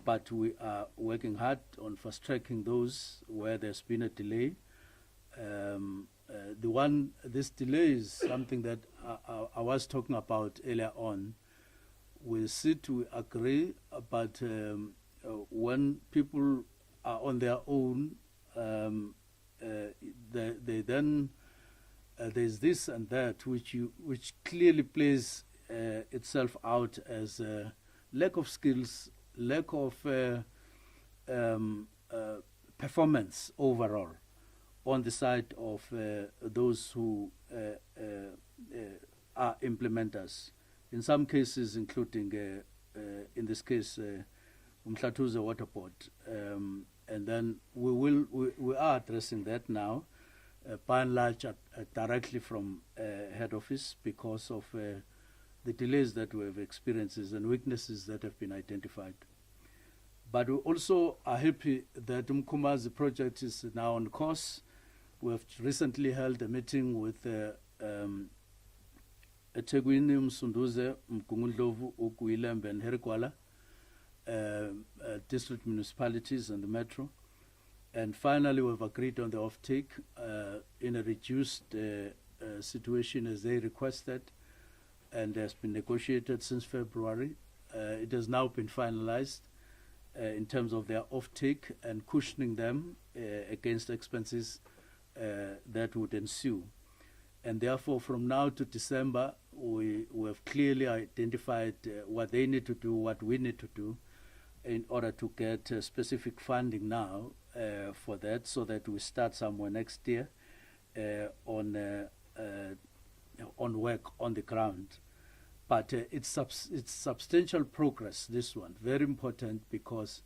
Speaker 1: but we are working hard on fast-tracking those where there's been a delay. This delay is something that I was talking about earlier on. We sit, we agree, but when people are on their own, they then there's this and that which clearly plays itself out as lack of skills, lack of performance overall on the side of those who are implementers. In some cases, including in this case, Mhlathuze Water Board. And then we are addressing that now, by and large, directly from head office, because of the delays that we have experienced and weaknesses that have been identified. But we also are happy that Mkumazi project is now on course. We have recently held a meeting with eThekwini, Msunduze, Mgungundlovu, Ukuilembe, and Herikwala district municipalities and the metro. And finally, we've agreed on the offtake in a reduced situation as they requested, and has been negotiated since February. It has now been finalized in terms of their offtake and cushioning them against expenses that would ensue. And therefore, from now to December, we have clearly identified what they need to do, what we need to do, in order to get specific funding now for that, so that we start somewhere next year on work on the ground. But it's substantial progress, this one, very important, because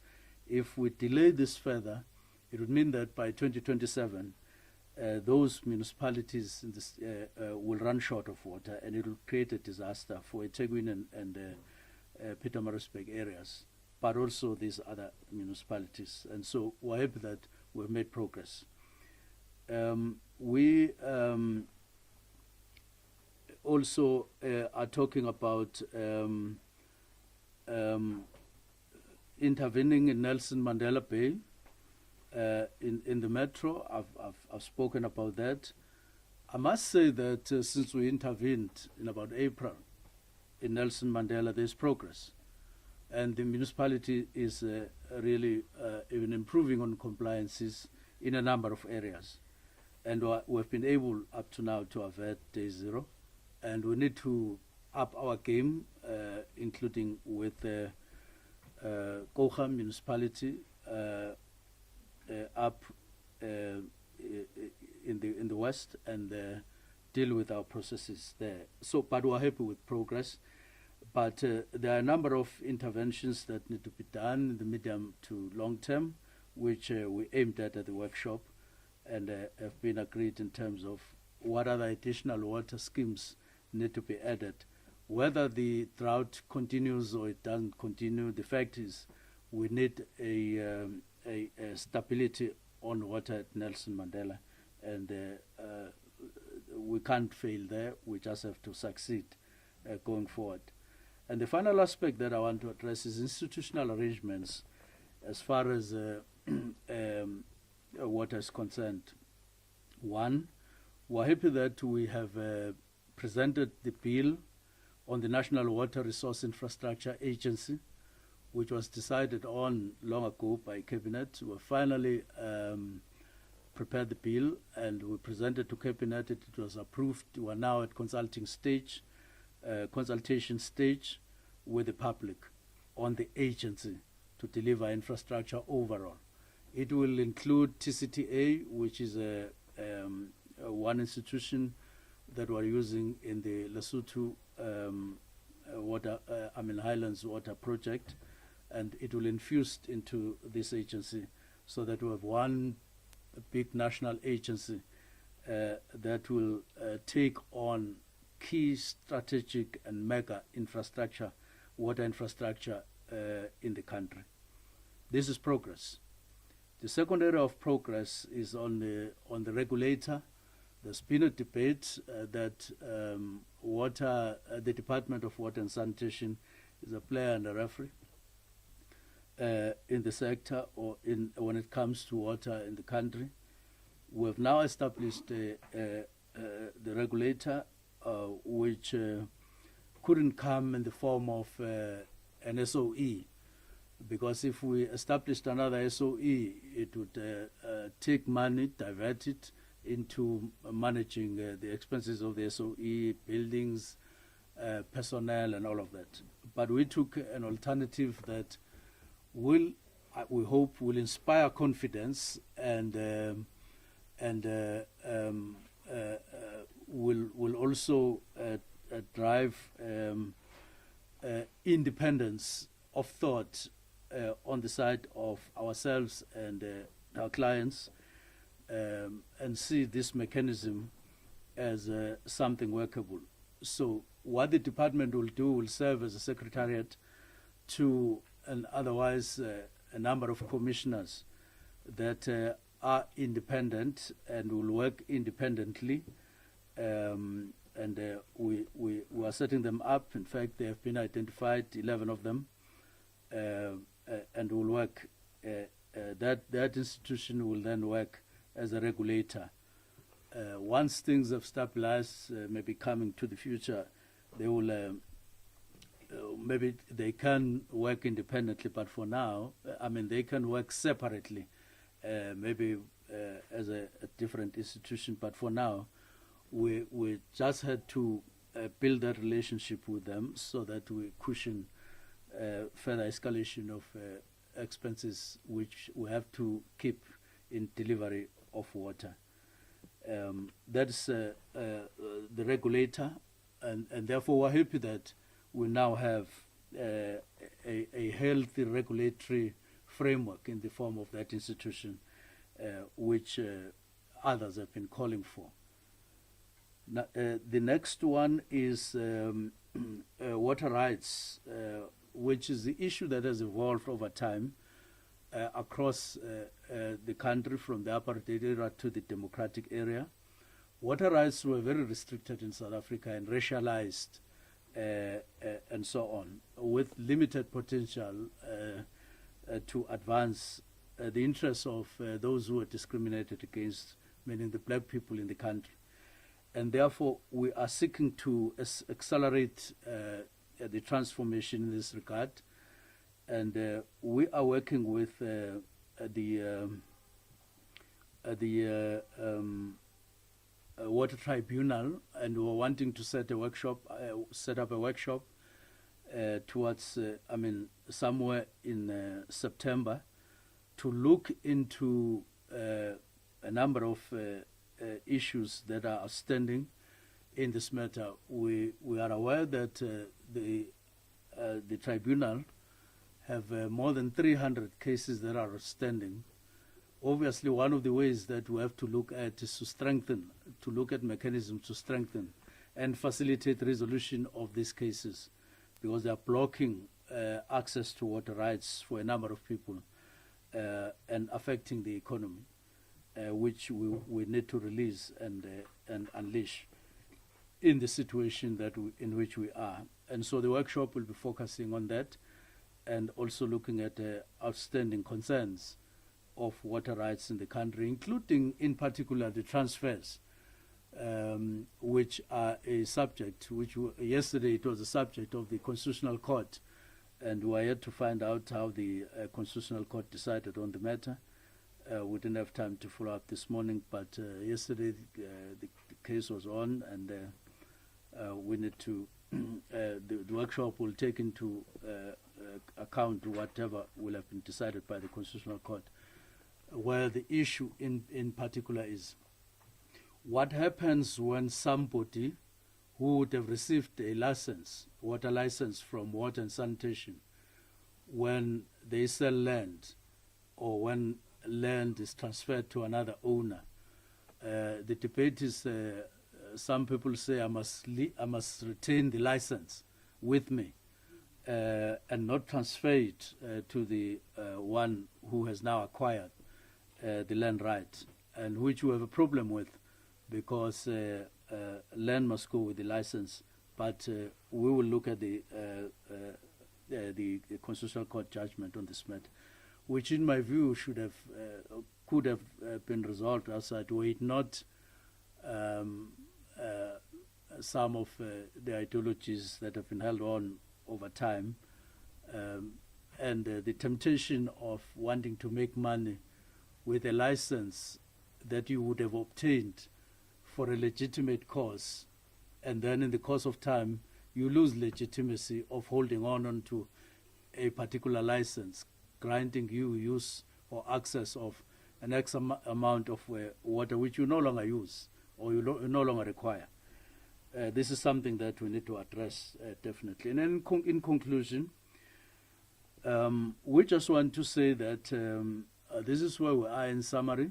Speaker 1: if we delay this further, it would mean that by 2027, those municipalities in this, will run short of water, and it will create a disaster for eThekwini and Pietermaritzburg areas, but also these other municipalities. And so we're happy that we've made progress. We also are talking about intervening in Nelson Mandela Bay in the metro. I've spoken about that. I must say that since we intervened in about April in Nelson Mandela, there's progress. And the municipality is really even improving on compliances in a number of areas. And we've been able up to now to avert day zero. And we need to up our game, including with Kocha municipality up in the west, and deal with our processes there. So, but we're happy with progress. But there are a number of interventions that need to be done in the medium to long term, which we aimed at the workshop, and have been agreed in terms of what other additional water schemes need to be added. Whether the drought continues or it doesn't continue, the fact is we need a stability on water at Nelson Mandela, and we can't fail there. We just have to succeed going forward. And the final aspect that I want to address is institutional arrangements as far as water is concerned. One, we're happy that we have presented the bill on the National Water Resource Infrastructure Agency, which was decided on long ago by Cabinet. We finally prepared the bill and we presented to Cabinet. It was approved. We are now at consultation stage with the public on the agency to deliver infrastructure overall. It will include TCTA, which is one institution that we're using in the Lesotho Highlands Water Project, and it will infuse into this agency so that we have one big national agency that will take on key strategic and mega infrastructure, water infrastructure in the country. This is progress. The second area of progress is on the regulator. There's been a debate that the Department of Water and Sanitation is a player and a referee in the sector, or when it comes to water in the country. We have now established the regulator, which couldn't come in the form of an SOE, because if we established another SOE, it would take money, divert it into managing the expenses of the SOE, buildings, personnel, and all of that. But we took an alternative that we hope will inspire confidence and will also drive independence of thought on the side of ourselves and our clients, and see this mechanism as something workable. So what the department will do will serve as a secretariat to, and otherwise a number of commissioners that are independent and will work independently, and we are setting them up. In fact, they have been identified, 11 of them, and will work. That institution will then work as a regulator. Once things have stabilized, maybe coming to the future, they will maybe they can work independently, but for now, they can work separately, maybe as a different institution. But for now, we just had to build that relationship with them so that we cushion further escalation of expenses, which we have to keep in delivery of water. That's the regulator, and therefore we're happy that we now have a healthy regulatory framework in the form of that institution, which others have been calling for. Now, the next one is water rights, which is the issue that has evolved over time across the country, from the apartheid era to the democratic era. Water rights were very restricted in South Africa and racialized and so on, with limited potential to advance the interests of those who were discriminated against, meaning the black people in the country. And therefore, we are seeking to accelerate the transformation in this regard. And we are working with the Water Tribunal, and we're wanting to set up a workshop towards, somewhere in September, to look into a number of issues that are outstanding in this matter. We are aware that the tribunal have more than 300 cases that are outstanding. Obviously, one of the ways that we have to look at is to look at mechanisms to strengthen and facilitate resolution of these cases, because they are blocking access to water rights for a number of people and affecting the economy, which we need to release and unleash in the situation in which we are. And so the workshop will be focusing on that, and also looking at outstanding concerns of water rights in the country, including in particular the transfers, which are a subject, yesterday it was a subject of the Constitutional Court, and we are yet to find out how the Constitutional Court decided on the matter. We didn't have time to follow up this morning, but yesterday the case was on, and we need to, the workshop will take into account whatever will have been decided by the Constitutional Court, where the issue in particular is what happens when somebody who would have received a water license from Water and Sanitation, when they sell land or when land is transferred to another owner. The debate is, some people say I must retain the license with me and not transfer it to the one who has now acquired the land right, and which we have a problem with, because land must go with the license. But we will look at the Constitutional Court judgment on this matter, which in my view could have been resolved outside, were it not some of the ideologies that have been held on over time, and the temptation of wanting to make money with a license that you would have obtained for a legitimate cause, and then in the course of time you lose legitimacy of holding on to a particular license, granting you use or access of an X amount of water which you no longer use or you no longer require. This is something that we need to address definitely. And then in conclusion, we just want to say that this is where we are in summary.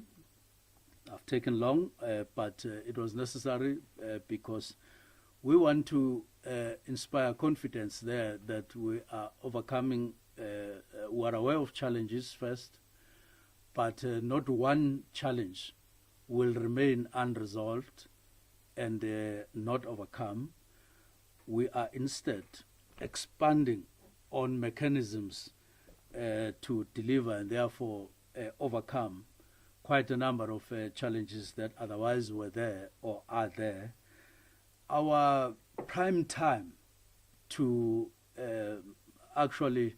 Speaker 1: I've taken long, but it was necessary because we want to inspire confidence there that we are overcoming, we are aware of challenges first, but not one challenge will remain unresolved and not overcome. We are instead expanding on mechanisms to deliver and therefore overcome quite a number of challenges that otherwise were there or are there. Our prime time to actually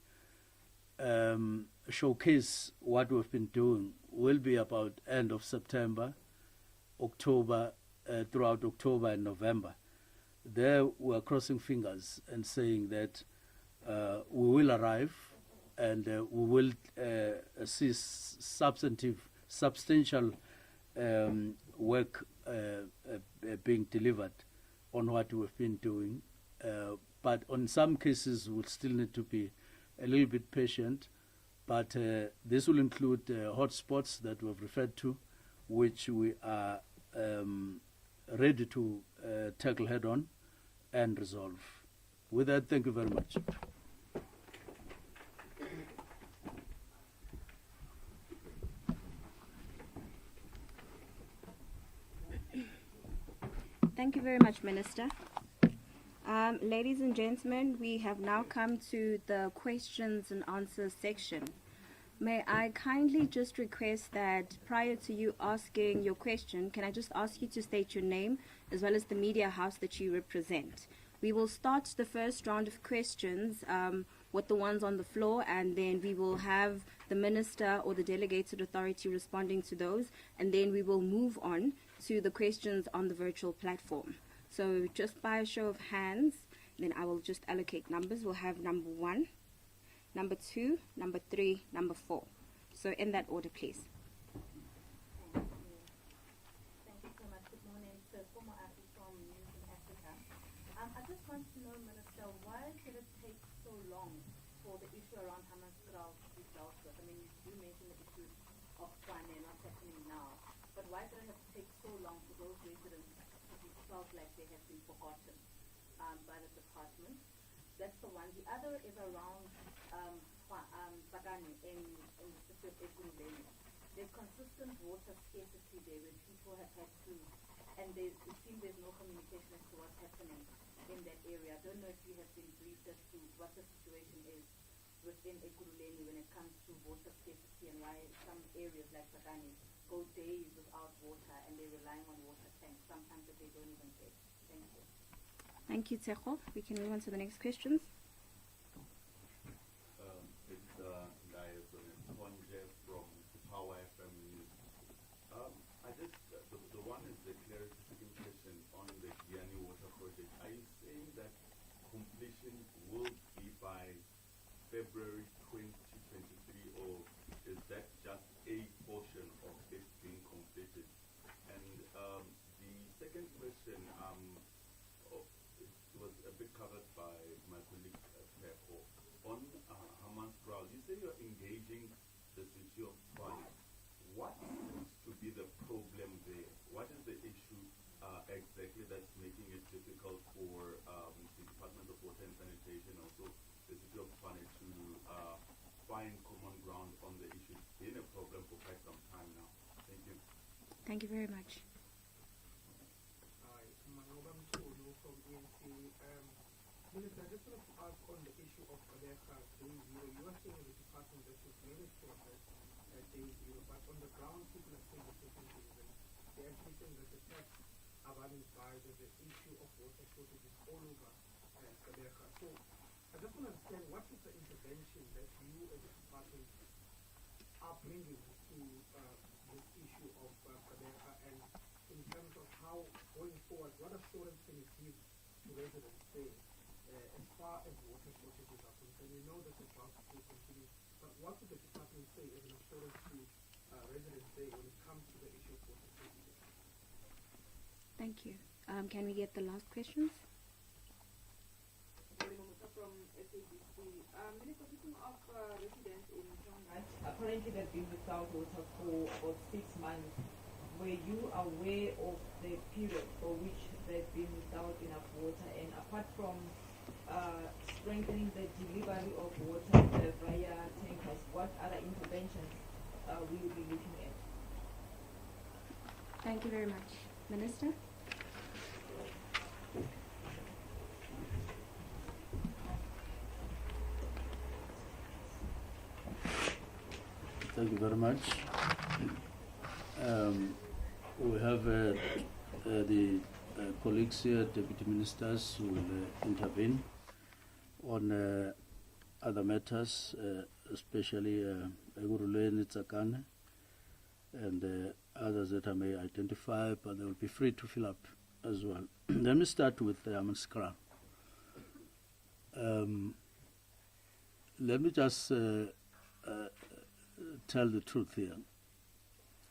Speaker 1: showcase what we've been doing will be about end of September, October, throughout October and November. There we're crossing fingers and saying that we will arrive and we will see substantive substantial work being delivered on what we've been doing. But on some cases, we'll still need to be a little bit patient. But this will include hotspots that we've referred to, which we are ready to tackle head on and resolve. With that, thank you very much.
Speaker 2: Thank you very much, Minister. Ladies and gentlemen, we have now come to the questions and answers section. May I kindly just request that prior to you asking your question, can I just ask you to state your name as well as the media house that you represent? We will start the first round of questions with the ones on the floor, and then we will have the minister or the delegated authority responding to those, and then we will move on to the questions on the virtual platform. So just by a show of hands, then I will just allocate numbers. We'll have number 1, number 2, number 3, number 4. So in that order, please.
Speaker 3: Thank you so much. Good morning. So former artist from News in Africa. I just want to know, Minister, why did it take so long for the issue around Hammanskraal to be dealt with? I mean, you mentioned the issue of Tshwane not happening now, but why did it have to take so long for those residents who felt like they have been forgotten by the department? That's the one. The other is around Pakane in the city of Ekurhuleni. There's consistent water scarcity there where people have had to, and it seems there's no communication as to what's happening in that area. I don't know if you have been briefed as to what the situation is within Ekurhuleni when it comes to water scarcity and why some areas like Pakane go days without water and they're relying on water tanks, sometimes that they don't even get. Thank you.
Speaker 2: Thank you, Tsecho. We can move on to the next questions.
Speaker 4: It's Dias from Power FM News. The one is the clarification question on the Giyani Water Project. Are you saying that completion will be by February 2023, or is that just a portion of it being completed? And the second question, it was a bit covered by my colleague Peko. On Hammanskraal, you say you're engaging the city of Tshwane. What seems to be the problem there? What is the issue exactly that's making it difficult for the Department of Water and Sanitation, also the city of Tshwane, to find common ground on the issue? It's been a problem for quite some time now. Thank you.
Speaker 2: Thank you very much.
Speaker 5: Hi, Mandela Bay from ANC. Minister, I just want to ask on the issue of Kadeka Day Zero. You are saying the department that you've managed to address Day Zero, but on the ground, people are saying different things. And they're actually saying that the taps are running dry, that the issue of water shortages all over Kadeka. So I just want to understand, what is the intervention that you as a department are bringing to this issue of Kadeka, and in terms of how, going forward, what assurance can you give to residents there as far as water shortages are concerned? We know that the drought will continue, but what would the department say as an assurance to residents there when it comes to the issue of water shortages?
Speaker 2: Thank you. Can we get the last questions?
Speaker 6: From SABC. Minister, speaking of residents in Tonga, apparently they've been without water for about 6 months. Were you aware of the period for which they've been without enough water? And apart from strengthening the delivery of water via tankers, what other interventions will you be looking at?
Speaker 2: Thank you very much. Minister?
Speaker 1: Thank you very much. We have the colleagues here, deputy ministers, who will intervene on other matters, especially Ekurhuleni, Tsakane, and others that I may identify, but they will be free to fill up as well. Let me start with Hammanskraal. Let me just tell the truth here.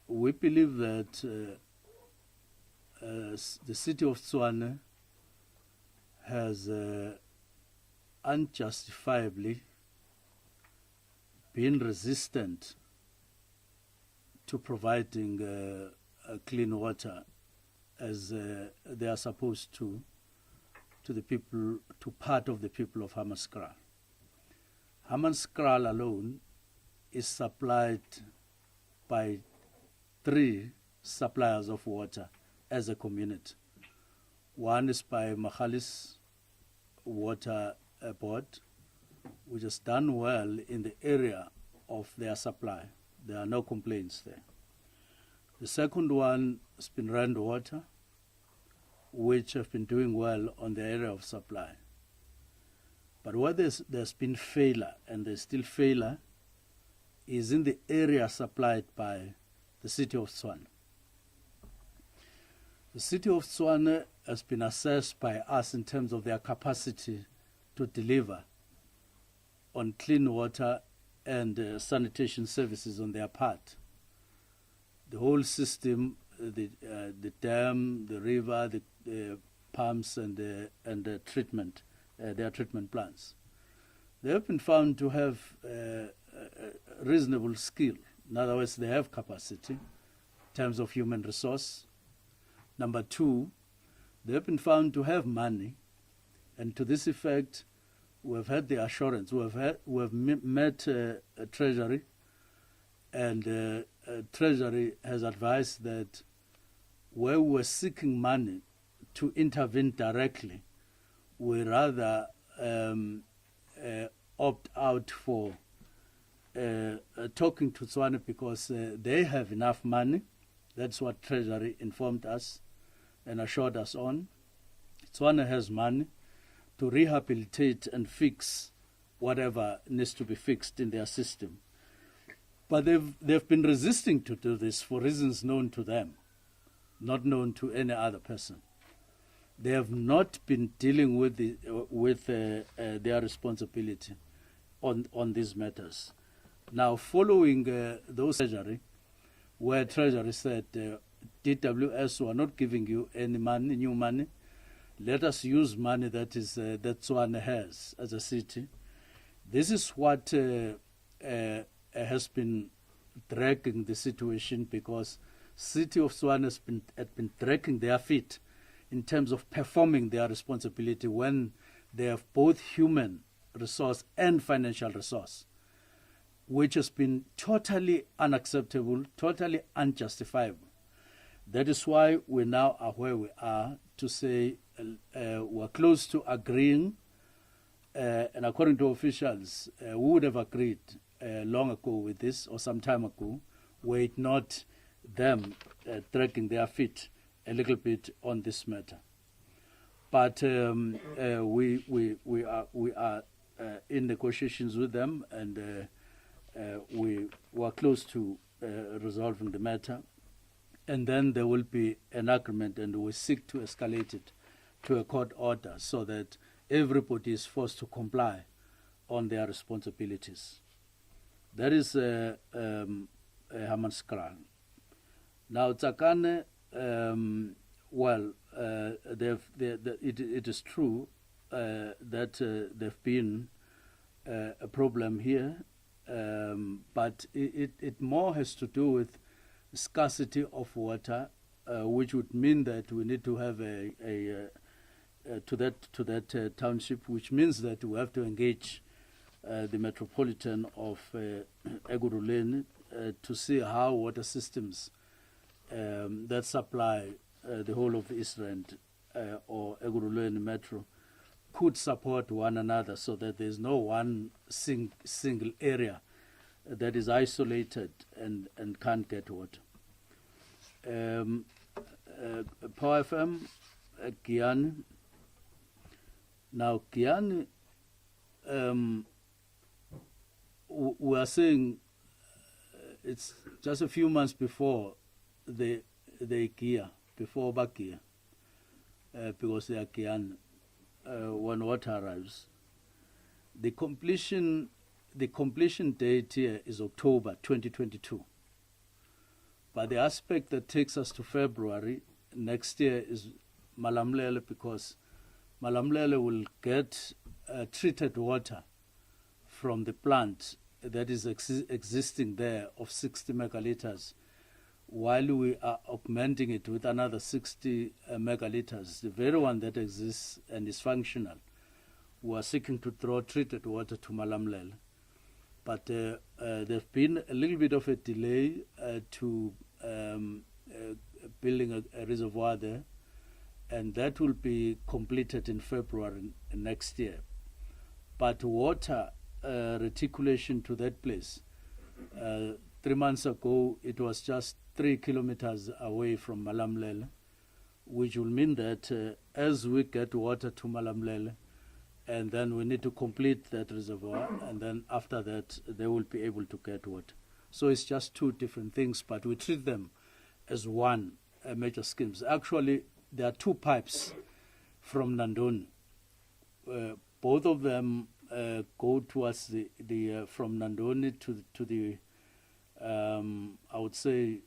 Speaker 1: we believe that the city of Tshwane has unjustifiably been resistant to providing clean water as they are supposed to the people, to part of the people of Hammanskraal. Hammanskraal alone is supplied by 3 suppliers of water as a community. One is by Magalies Water Board, which has done well in the area of their supply. There are no complaints there. The second one has been Rand Water, which have been doing well on the area of supply. But where there's been failure, and there's still failure, is in the area supplied by the city of Tshwane. The city of Tshwane has been assessed by us in terms of their capacity to deliver on clean water and sanitation services on their part. The whole system, the dam, the river, the pumps, and the treatment, their treatment plants. They have been found to have reasonable skill. In other words, they have capacity in terms of human resource. Number 2, they have been found to have money, and to this effect, we have had the assurance. We have met Treasury, and Treasury has advised that where we were seeking money to intervene directly, we rather opt out for talking to Tshwane because they have enough money. That's what Treasury informed us and assured us on. Tshwane has money to rehabilitate and fix whatever needs to be fixed in their system. But they've been resisting to do this for reasons known to them, not known to any other person. They have not been dealing with their responsibility on these matters. Now, following those Treasury, where Treasury said, DWS, we are not giving you any money, new money. Let us use money that Tshwane has as a city. This is what has been dragging the situation, because city of Tshwane had been dragging their feet in terms of performing their responsibility when they have both human resource and financial resource, which has been totally unacceptable, totally unjustifiable. That is why we now are where we are, to say we're close to agreeing, and according to officials, we would have agreed long ago with this, or some time ago, were it not them dragging their feet a little bit on this matter. But we are in negotiations with them, and we were close to resolving the matter. And then there will be an agreement, and we seek to escalate it to a court order so that everybody is forced to comply on their responsibilities. That is Hammanskraal. Now, Tsakane, it is true that there've been a problem here, but it more has to do with scarcity of water, which would mean that we need to have to that township, which means that we have to engage the Metropolitan of Ekurhuleni to see how water systems that supply the whole of the East Rand or Ekurhuleni Metro could support one another, so that there's no one single area that is isolated and can't get water. Power FM, Giyani. Now, Giyani, we are saying it's just a few months before the Gia, before Bakia, because they are Giyani, when water arrives. The completion date here is October 2022. But the aspect that takes us to February next year is Malamlele, because Malamlele will get treated water from the plant that is existing there of 60 megaliters, while we are augmenting it with another 60 megaliters, the very one that exists and is functional. We are seeking to draw treated water to Malamlele. But there's been a little bit of a delay to building a reservoir there, and that will be completed in February next year. But water reticulation to that place, 3 months ago, it was just 3 kilometers away from Malamlele, which will mean that as we get water to Malamlele, and then we need to complete that reservoir, and then after that, they will be able to get water. So it's just two different things, but we treat them as one major schemes. Actually, there are two pipes from Nandoni. Both of them go towards the from Nandoni to the I would say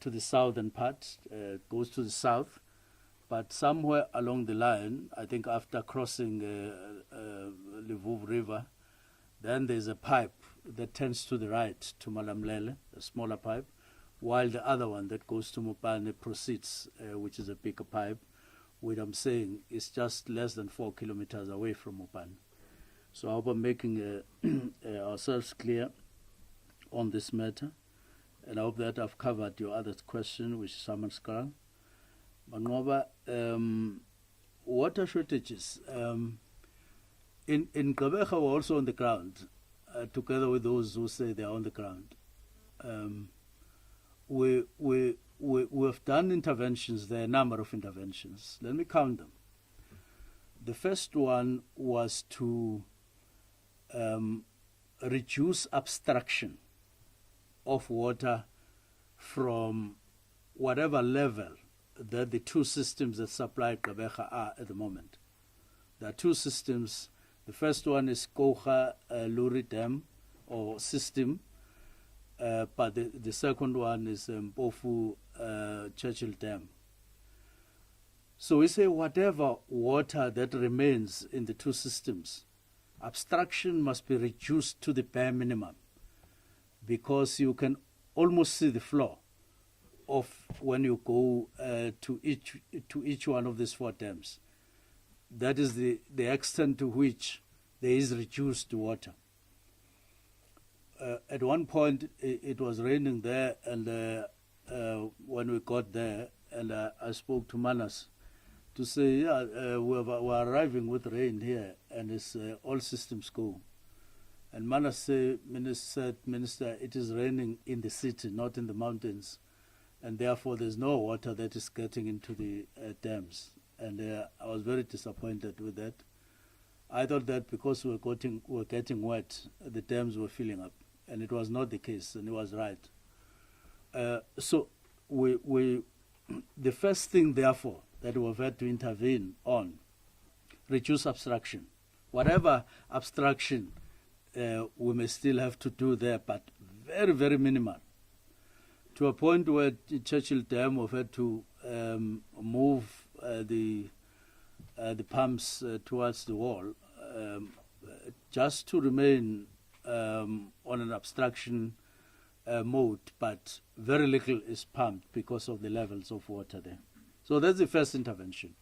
Speaker 1: to the southern part. Goes to the south, but somewhere along the line, I think after crossing Livuv River, then there's a pipe that tends to the right to Malamlele, a smaller pipe, while the other one that goes to Mopane proceeds, which is a bigger pipe, which I'm saying is just less than 4 kilometers away from Mopane. So I hope I'm making ourselves clear on this matter, and I hope that I've covered your other question, which is Hammanskraal. Mangoba, water shortages. In Gqeberha, we're also on the ground, together with those who say they're on the ground. We've done interventions. There are a number of interventions. Let me count them. The first one was to reduce abstraction of water from whatever level that the two systems that supply Gqeberha are at the moment. There are two systems. The first one is Kocha Luri Dam or system, but the second one is Mpofu Churchill Dam. So we say whatever water that remains in the two systems, abstraction must be reduced to the bare minimum, because you can almost see the floor of when you go to each one of these four dams. That is the extent to which there is reduced water. At one point, it was raining there, and when we got there, and I spoke to Manas to say, we're arriving with rain here, and it's all systems go. And Manas said, Minister, it is raining in the city, not in the mountains, and therefore there's no water that is getting into the dams. And I was very disappointed with that. I thought that because we were getting wet, the dams were filling up, and it was not the case, and he was right. So the first thing, therefore, that we've had to intervene on, reduce abstraction. Whatever abstraction we may still have to do there, but very, very minimal. To a point where Churchill Dam we've had to move the pumps towards the wall, just to remain on an abstraction mode, but very little is pumped because of the levels of water there. So that's the first intervention,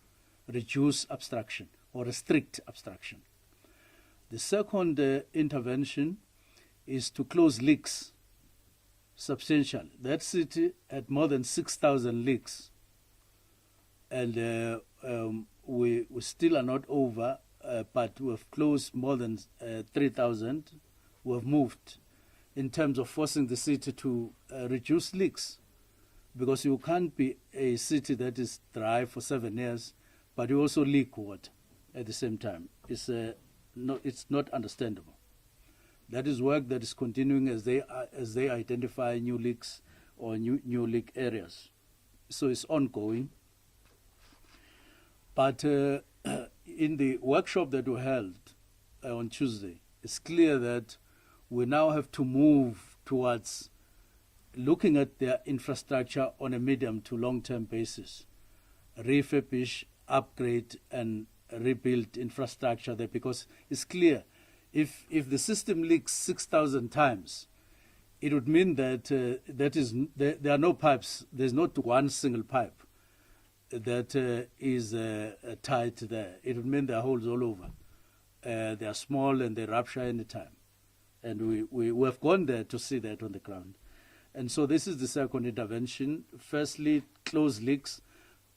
Speaker 1: reduce abstraction or restrict abstraction. The second intervention is to close leaks substantially. That city had more than 6,000 leaks, and we still are not over, but we have closed more than 3,000. We have moved in terms of forcing the city to reduce leaks, because you can't be a city that is dry for 7 years, but you also leak water at the same time. It's not understandable. That is work that is continuing as they identify new leaks or new leak areas. So it's ongoing. But in the workshop that we held on Tuesday, it's clear that we now have to move towards looking at their infrastructure on a medium to long-term basis, refurbish, upgrade, and rebuild infrastructure there, because it's clear if the system leaks 6,000 times, it would mean that there are no pipes. There's not one single pipe that is tight there. It would mean there are holes all over. They are small and they rupture anytime. And we have gone there to see that on the ground. And so this is the second intervention. Firstly, close leaks,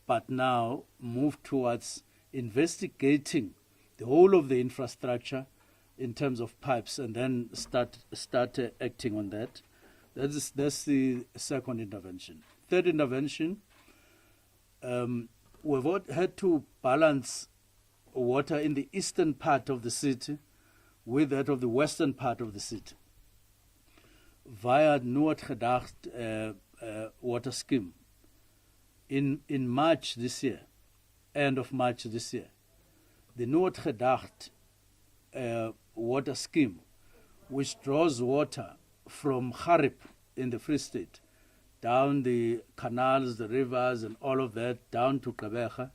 Speaker 1: but now move towards investigating the whole of the infrastructure in terms of pipes, and then start acting on that. That's the second intervention. Third intervention, we've had to balance water in the eastern part of the city with that of the western part of the city via Noordgedacht water scheme. In March this year, end of March this year, the Noordgedacht water scheme, which draws water from Harip in the Free State, down the canals, the rivers, and all of that, down to Gqeberha,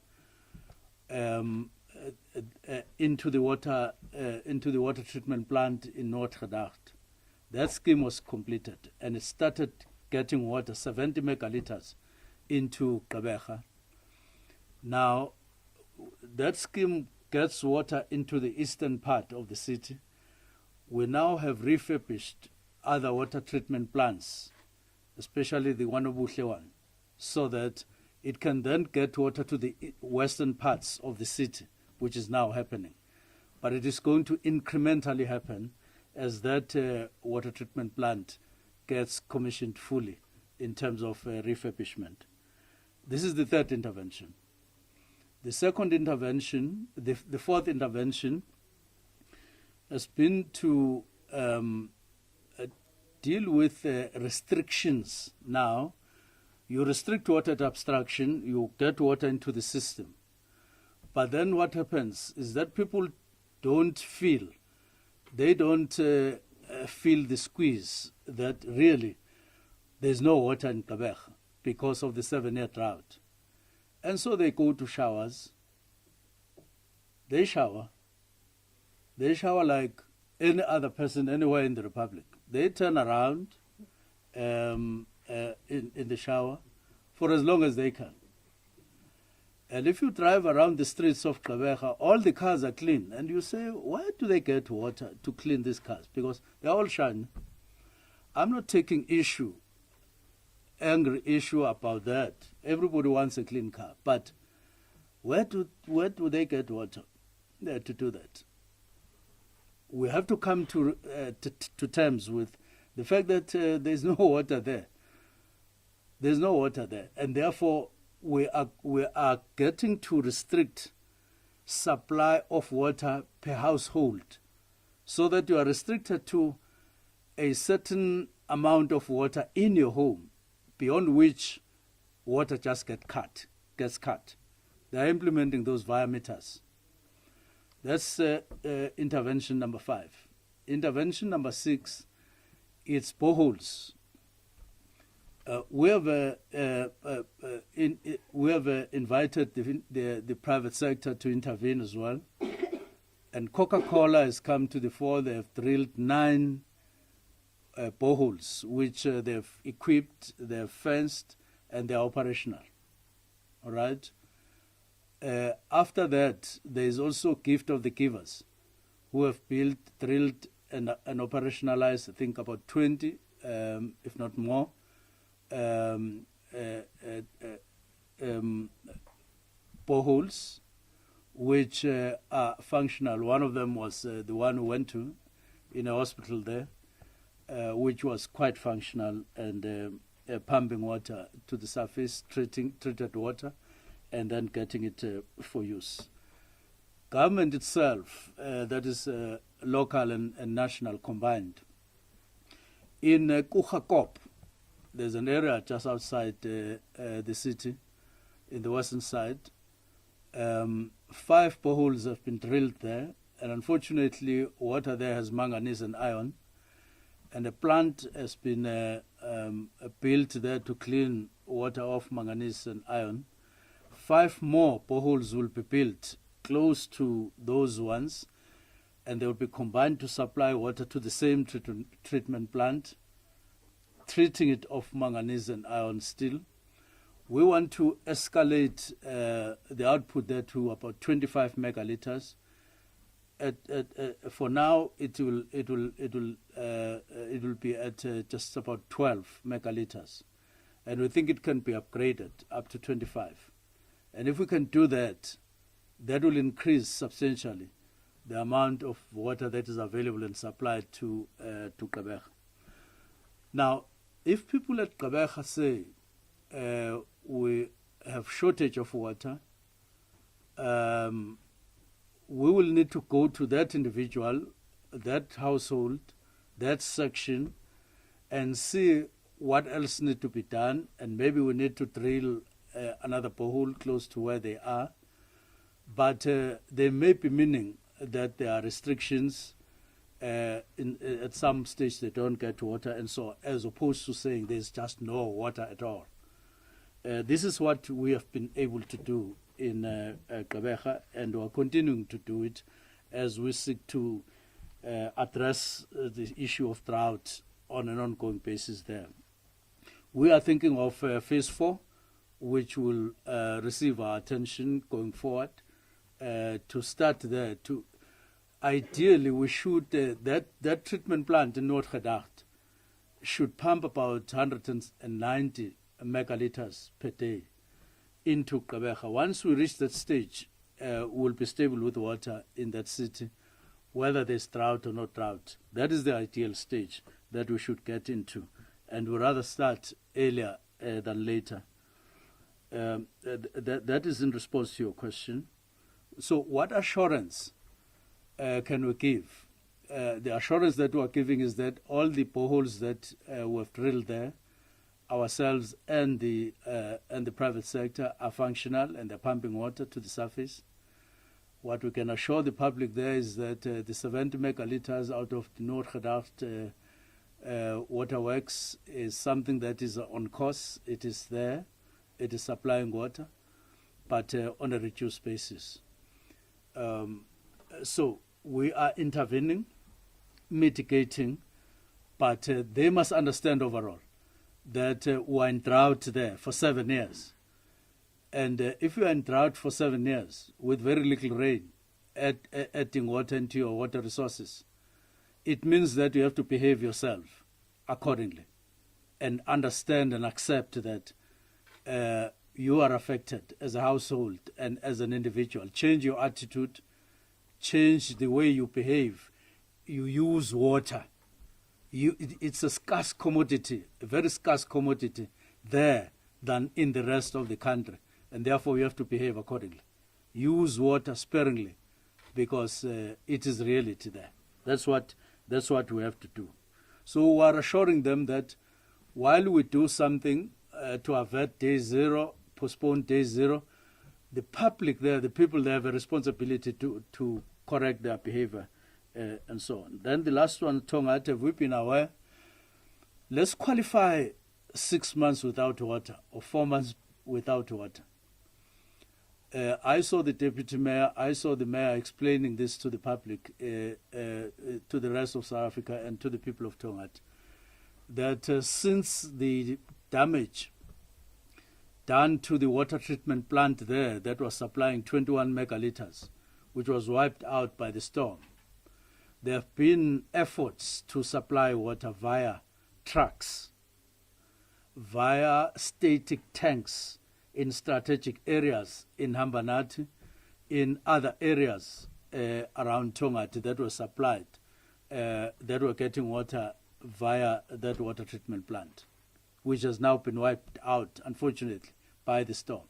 Speaker 1: into the water treatment plant in Noordgedacht. That scheme was completed, and it started getting water, 70 megaliters, into Gqeberha. Now, that scheme gets water into the eastern part of the city. We now have refurbished other water treatment plants, especially the Wanobuhle one, so that it can then get water to the western parts of the city, which is now happening. But it is going to incrementally happen as that water treatment plant gets commissioned fully in terms of refurbishment. This is the third intervention. The second intervention, the fourth intervention, has been to deal with restrictions now. You restrict water at abstraction, you get water into the system. But then what happens is that people don't feel the squeeze that really there's no water in Gqeberha because of the 7-year drought. And so they go to showers. They shower like any other person anywhere in the Republic. They turn around in the shower for as long as they can. And if you drive around the streets of Gqeberha, all the cars are clean. And you say, why do they get water to clean these cars? Because they're all shiny. I'm not taking angry issue about that. Everybody wants a clean car. But where do they get water to do that? We have to come to terms with the fact that there's no water there. There's no water there. And therefore, we are getting to restrict supply of water per household, so that you are restricted to a certain amount of water in your home, beyond which water just gets cut. They are implementing those via meters. That's intervention number 5. Intervention number 6, it's boreholes. We have invited the private sector to intervene as well. And Coca-Cola has come to the fore. They have drilled 9 boreholes, which they've equipped, they've fenced, and they're operational. All right? After that, there is also Gift of the Givers, who have built, drilled, and operationalized, I think, about 20, if not more, boreholes, which are functional. One of them was the one we went to in a hospital there, which was quite functional, and pumping water to the surface, treated water, and then getting it for use. Government itself, that is local and national combined. In Kuchakop, there's an area just outside the city, in the western side. 5 boreholes have been drilled there, and unfortunately, water there has manganese and iron. and a plant has been built there to clean water off manganese and iron. 5 more boreholes will be built close to those ones, and they will be combined to supply water to the same treatment plant, treating it of manganese and iron still. We want to escalate the output there to about 25 megaliters. For now, it will be at just about 12 megaliters, and we think it can be upgraded up to 25. And if we can do that, that will increase substantially the amount of water that is available and supplied to Gqeberha. Now, if people at Gqeberha say we have shortage of water, we will need to go to that individual, that household, that section, and see what else needs to be done, and maybe we need to drill another borehole close to where they are. But there may be meaning that there are restrictions. At some stage they don't get water, and so as opposed to saying there's just no water at all. This is what we have been able to do in Gqeberha, and we are continuing to do it as we seek to address the issue of drought on an ongoing basis there. We are thinking of phase 4, which will receive our attention going forward. To start there, ideally we should, that treatment plant in Noord-Gedacht should pump about 190 megaliters per day into Gqeberha. Once we reach that stage, we'll be stable with water in that city, whether there's drought or not drought. That is the ideal stage that we should get into, and we'd rather start earlier than later. That is in response to your question. So what assurance can we give? The assurance that we are giving is that all the boreholes that we've drilled there, ourselves and the private sector, are functional and they're pumping water to the surface. What we can assure the public there is that the 70 megaliters out of the Noord-Gedacht waterworks is something that is on course. It is there. It is supplying water, but on a reduced basis. So we are intervening, mitigating, but they must understand overall that we're in drought there for 7 years. And if you are in drought for 7 years with very little rain, adding water into your water resources, it means that you have to behave yourself accordingly and understand and accept that you are affected as a household and as an individual. Change your attitude, change the way you behave. You use water. It's a scarce commodity, a very scarce commodity there than in the rest of the country, and therefore you have to behave accordingly. Use water sparingly because it is reality there. That's what we have to do. So we are assuring them that while we do something to avert day zero, postpone day zero, the public there, the people there have a responsibility to correct their behavior and so on. Then the last one, Tongat, have we been aware? Let's qualify 6 months without water or 4 months without water. I saw the deputy mayor, I saw the mayor explaining this to the public, to the rest of South Africa and to the people of Tongat, that since the damage done to the water treatment plant there that was supplying 21 megaliters, which was wiped out by the storm, there have been efforts to supply water via trucks, via static tanks in strategic areas in Hambanati, in other areas around Tongat that were supplied, that were getting water via that water treatment plant, which has now been wiped out, unfortunately, by the storm.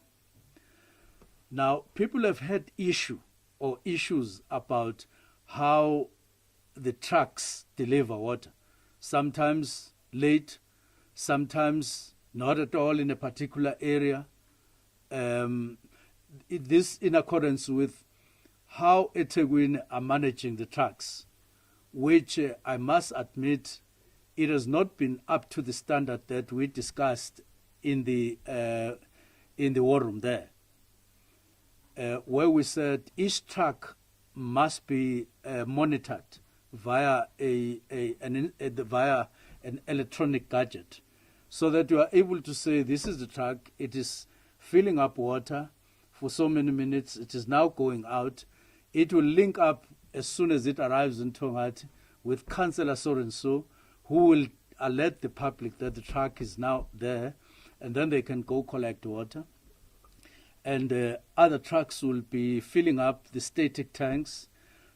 Speaker 1: Now, people have had issues about how the trucks deliver water, sometimes late, sometimes not at all in a particular area. This in accordance with how eThekwini are managing the trucks, which I must admit it has not been up to the standard that we discussed in the war room there, where we said each truck must be monitored via an electronic gadget, so that you are able to say, this is the truck, it is filling up water for so many minutes, it is now going out. It will link up as soon as it arrives in Tongati with Councillor so-and-so, who will alert the public that the truck is now there, and then they can go collect water. And other trucks will be filling up the static tanks,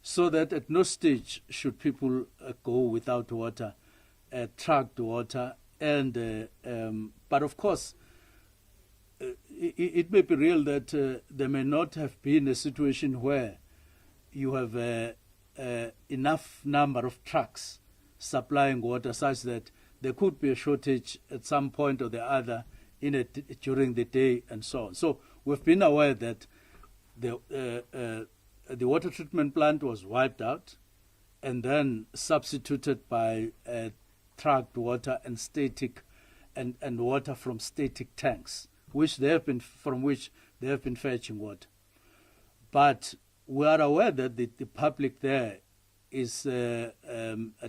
Speaker 1: so that at no stage should people go without water, trucked water. And but of course, it may be real that there may not have been a situation where you have enough number of trucks supplying water such that there could be a shortage at some point or the other during the day and so on. So we've been aware that the water treatment plant was wiped out and then substituted by trucked water and static and water from static tanks, from which they have been fetching water. But we are aware that the public there is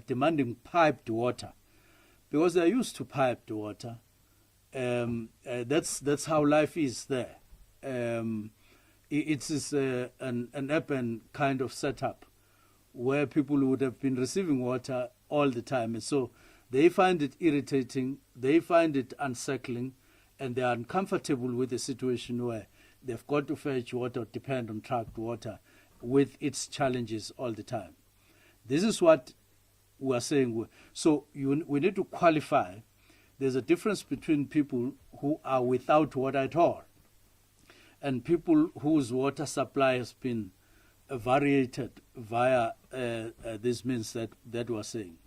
Speaker 1: demanding piped water, because they're used to piped water. That's how life is there. It is an urban kind of setup where people would have been receiving water all the time. And so they find it irritating, they find it unsettling, and they are uncomfortable with the situation where they've got to fetch water or depend on trucked water with its challenges all the time. This is what we are saying. So we need to qualify. There's a difference between people who are without water at all and people whose water supply has been variated via these means that we are saying.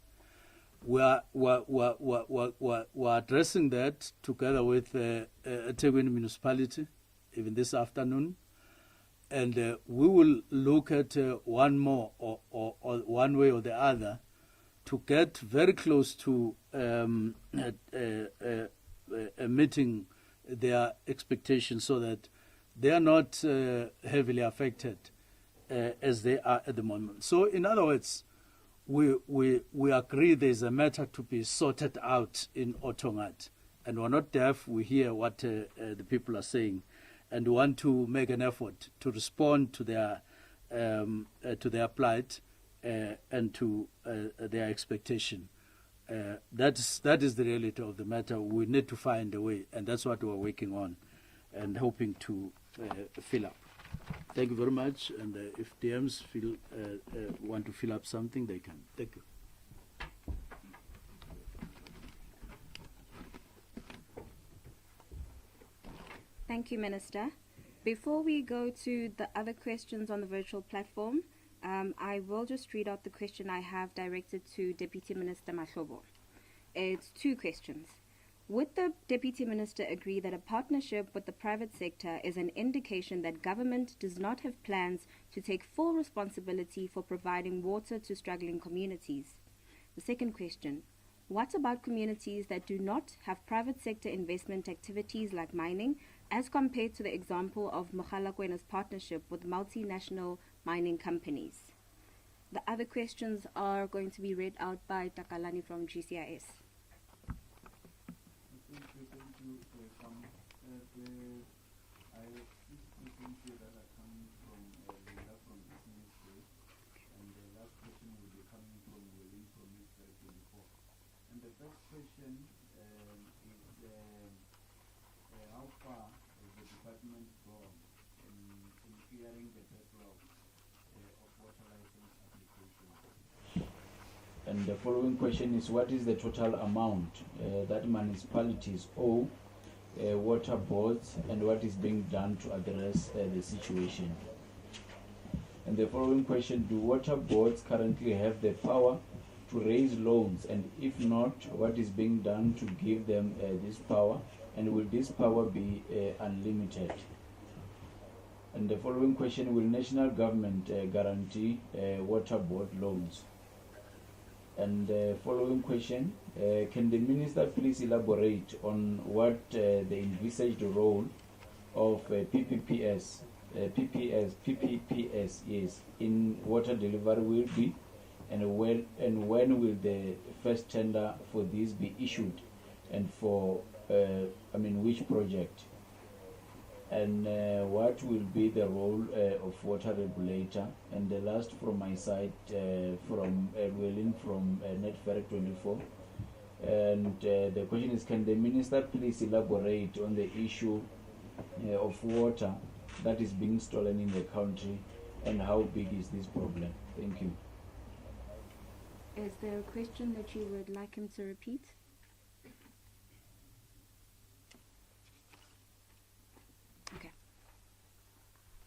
Speaker 1: We're addressing that together with eThekwini Municipality, even this afternoon. And we will look at one more or one way or the other to get very close to meeting their expectations, so that they are not heavily affected as they are at the moment. So in other words, we agree there is a matter to be sorted out in Otongat, and we're not deaf. We hear what the people are saying, and want to make an effort to respond to their plight and to their expectation. That is the reality of the matter. We need to find a way, and that's what we're working on and hoping to fill up. Thank you very much. And if DMs want to fill up something, they can. Thank you.
Speaker 2: Thank you, Minister. Before we go to the other questions on the virtual platform, I will just read out the question I have directed to Deputy Minister Mahlobo. It's two questions. Would the Deputy Minister agree that a partnership with the private sector is an indication that government does not have plans to take full responsibility for providing water to struggling communities? The second question, what about communities that do not have private sector investment activities like mining, as compared to the example of Mogalakwena partnership with multinational mining companies? The other questions are going to be read out by Takalani from GCIS.
Speaker 1: Question is how far has the department gone in clearing the backlog of water license applications? And the following question is, what is the total amount that municipalities owe water boards, and what is being done to address the situation? And the following question, do water boards currently have the power to raise loans, and if not, what is being done to give them this power, and will this power be unlimited? And the following question, will national government guarantee water board loans?
Speaker 7: And following question, can the Minister please elaborate on what the envisaged role of PPPS is in water delivery will be, and when will the first tender for this be issued, and for which project? And what will be the role of water regulator? And the last from my side, from Edwin from Network 24. And the question is, can the Minister please elaborate on the issue of water that is being stolen in the country, and how big is this problem? Thank you.
Speaker 2: Is there a question that you would like him to repeat? Okay.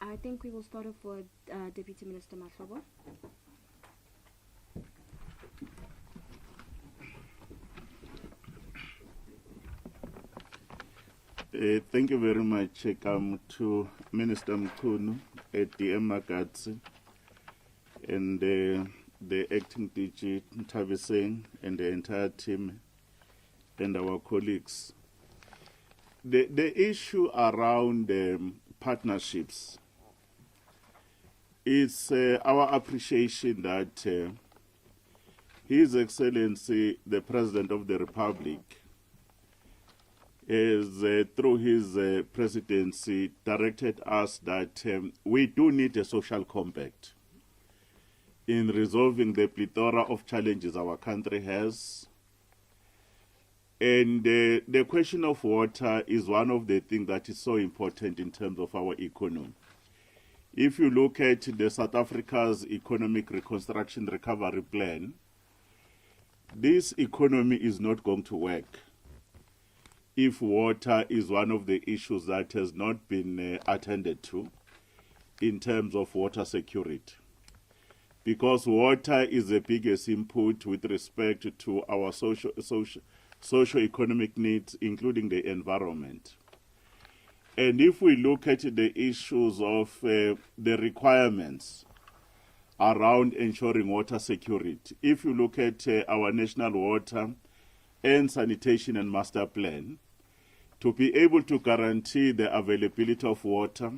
Speaker 2: I think we will start off with Deputy Minister Mahlobo.
Speaker 8: Thank you very much. Come to Minister Mchunu, DM Magatsi, and the acting DG Ntabiseng, and the entire team, and our colleagues. The issue around partnerships is our appreciation that His Excellency, the President of the Republic, is through his presidency directed us that we do need a social compact in resolving the plethora of challenges our country has. And the question of water is one of the things that is so important in terms of our economy. If you look at the South Africa's Economic Reconstruction Recovery Plan, this economy is not going to work if water is one of the issues that has not been attended to in terms of water security. Because water is the biggest input with respect to our socio-economic needs, including the environment. And if we look at the issues of the requirements around ensuring water security, if you look at our national water and sanitation and master plan, to be able to guarantee the availability of water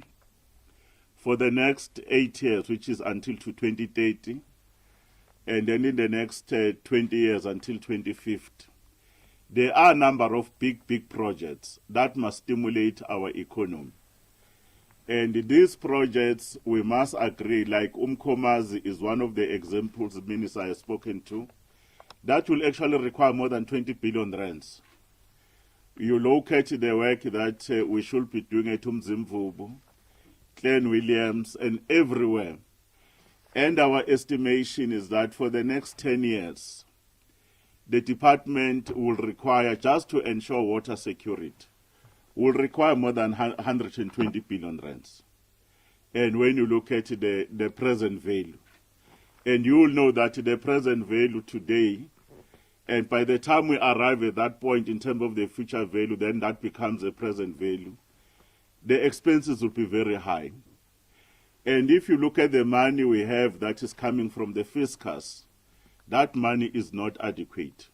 Speaker 8: for the next 8 years, which is until to 2030, and then in the next 20 years until 2050. There are a number of big projects that must stimulate our economy. And these projects, we must agree, like Umkomazi is one of the examples the Minister has spoken to, that will actually require more than 20 billion rands. You look at the work that we should be doing at Umzimvubu, Glen Williams, and everywhere. And our estimation is that for the next 10 years, the department will require, just to ensure water security, will require more than 120 billion rands. And when you look at the present value, and you will know that the present value today, and by the time we arrive at that point in terms of the future value, then that becomes a present value, the expenses will be very high. And if you look at the money we have that is coming from the fiscus, that money is not adequate.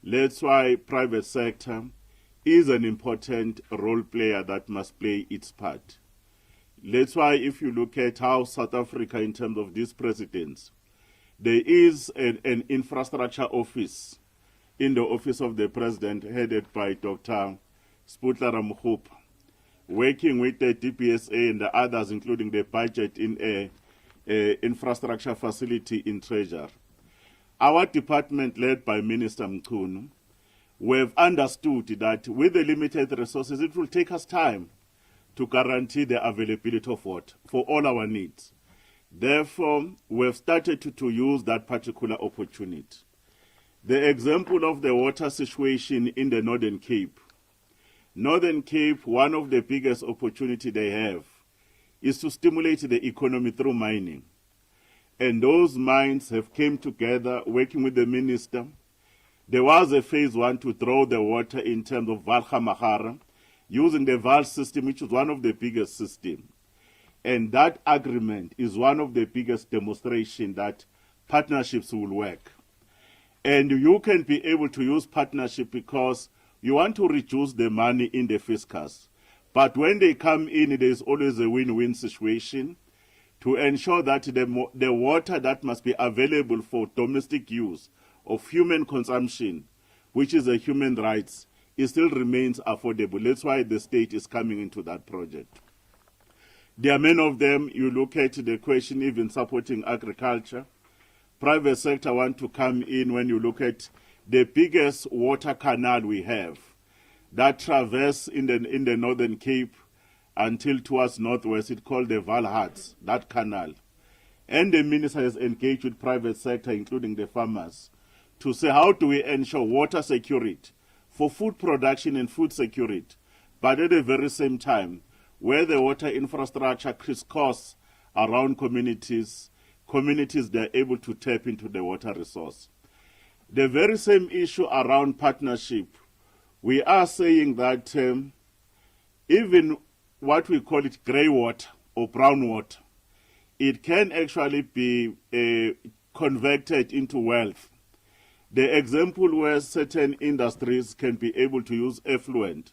Speaker 8: That's why private sector is an important role player that must play its part. That's why if you look at how South Africa, in terms of these presidents, there is an infrastructure office in the office of the president headed by Dr. Sputler Ramkhupa, working with the DPSA and the others, including the budget in a infrastructure facility in Treasure. Our department, led by Minister Mchunu, we have understood that with the limited resources, it will take us time to guarantee the availability of water for all our needs. Therefore, we have started to use that particular opportunity. The example of the water situation in the Northern Cape. Northern Cape, one of the biggest opportunities they have is to stimulate the economy through mining. And those mines have came together, working with the minister. There was a phase one to draw the water in terms of Valga Mahara, using the VAL system, which is one of the biggest systems. And that agreement is one of the biggest demonstrations that partnerships will work. And you can be able to use partnership because you want to reduce the money in the fiscus. But when they come in, there's always a win-win situation to ensure that the water that must be available for domestic use of human consumption, which is a human rights, it still remains affordable. That's why the state is coming into that project. There are many of them. You look at the question even supporting agriculture. Private sector want to come in when you look at the biggest water canal we have that traverse in the Northern Cape until towards northwest. It's called the Valhards, that canal. And the minister has engaged with private sector, including the farmers, to say how do we ensure water security for food production and food security, but at the very same time, where the water infrastructure crisscross around communities they're able to tap into the water resource. The very same issue around partnership, we are saying that even what we call it grey water or brown water, it can actually be converted into wealth. The example where certain industries can be able to use effluent,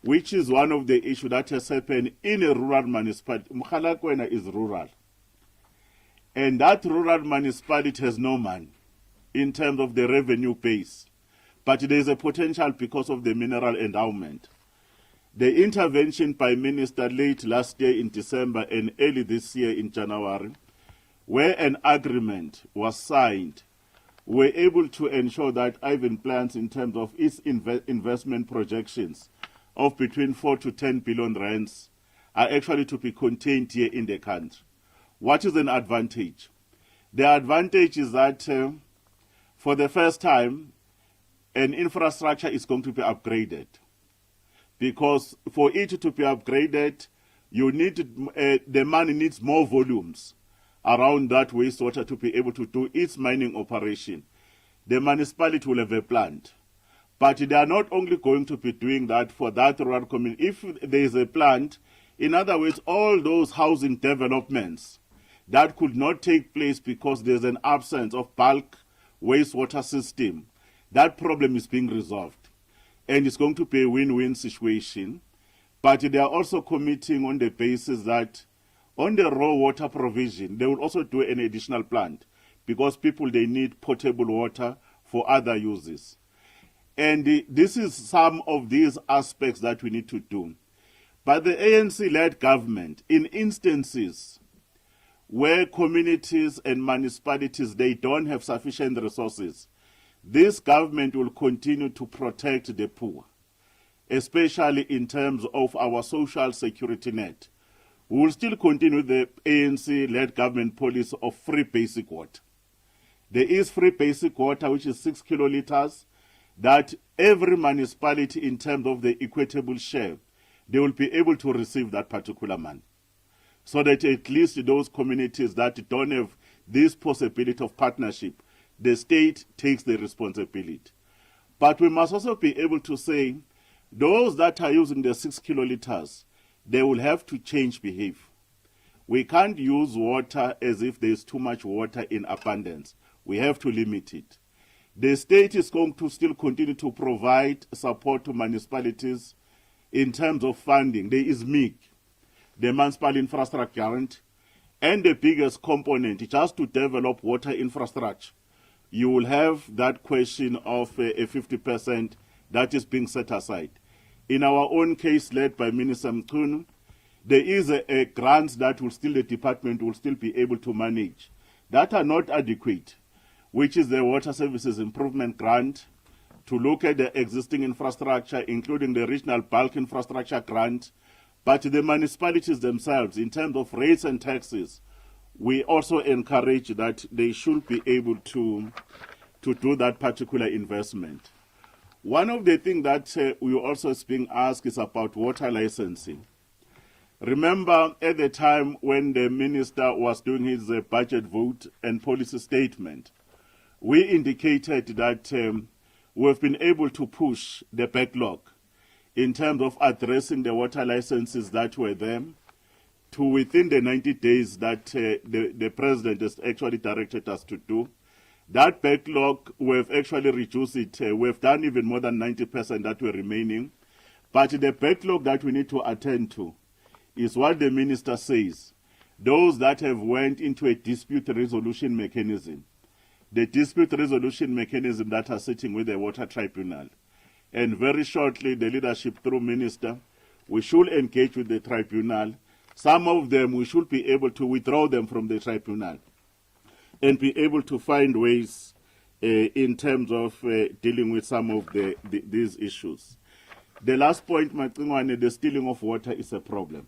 Speaker 8: which is one of the issues that has happened in a rural municipality. Mkhalakwena is rural. And that rural municipality has no money in terms of the revenue base. But there is a potential because of the mineral endowment. The intervention by Minister late last year in December and early this year in January, where an agreement was signed, were able to ensure that Ivan plans in terms of its investment projections of between 4 to 10 billion rands are actually to be contained here in the country. What is an advantage? The advantage is that for the first time, an infrastructure is going to be upgraded. Because for it to be upgraded, you need the money needs more volumes around that wastewater to be able to do its mining operation. The municipality will have a plant. But they are not only going to be doing that for that rural community. If there is a plant, in other words, all those housing developments that could not take place because there's an absence of bulk wastewater system, that problem is being resolved. And it's going to be a win-win situation. But they are also committing on the basis that on the raw water provision, they will also do an additional plant because people, they need potable water for other uses. And this is some of these aspects that we need to do. But the ANC-led government, in instances where communities and municipalities, they don't have sufficient resources, this government will continue to protect the poor, especially in terms of our social security net. We will still continue the ANC-led government policy of free basic water. There is free basic water, which is 6 kiloliters, that every municipality, in terms of the equitable share, they will be able to receive that particular money. So that at least those communities that don't have this possibility of partnership, the state takes the responsibility. But we must also be able to say, those that are using the 6 kiloliters, they will have to change behavior. We can't use water as if there's too much water in abundance. We have to limit it. The state is going to still continue to provide support to municipalities in terms of funding. There is MIG, the Municipal Infrastructure Grant, and the biggest component, just to develop water infrastructure. You will have that question of a 50% that is being set aside. In our own case led by Minister Mchunu, there is a grant that will still, the department will still be able to manage that are not adequate, which is the Water Services Improvement Grant, to look at the existing infrastructure, including the Regional Bulk Infrastructure Grant. But the municipalities themselves, in terms of rates and taxes, we also encourage that they should be able to do that particular investment. One of the things that we also is being asked is about water licensing. Remember, at the time when the minister was doing his budget vote and policy statement, we indicated that we've been able to push the backlog in terms of addressing the water licenses that were there to within the 90 days that the president has actually directed us to do. That backlog, we've actually reduced it. We've done even more than 90% that were remaining. But the backlog that we need to attend to is what the minister says. Those that have went into a dispute resolution mechanism, the dispute resolution mechanism that are sitting with the water tribunal. And very shortly, the leadership through minister, we should engage with the tribunal. Some of them, we should be able to withdraw them from the tribunal and be able to find ways in terms of dealing with some of these issues. The last point, Macingwane, the stealing of water is a problem.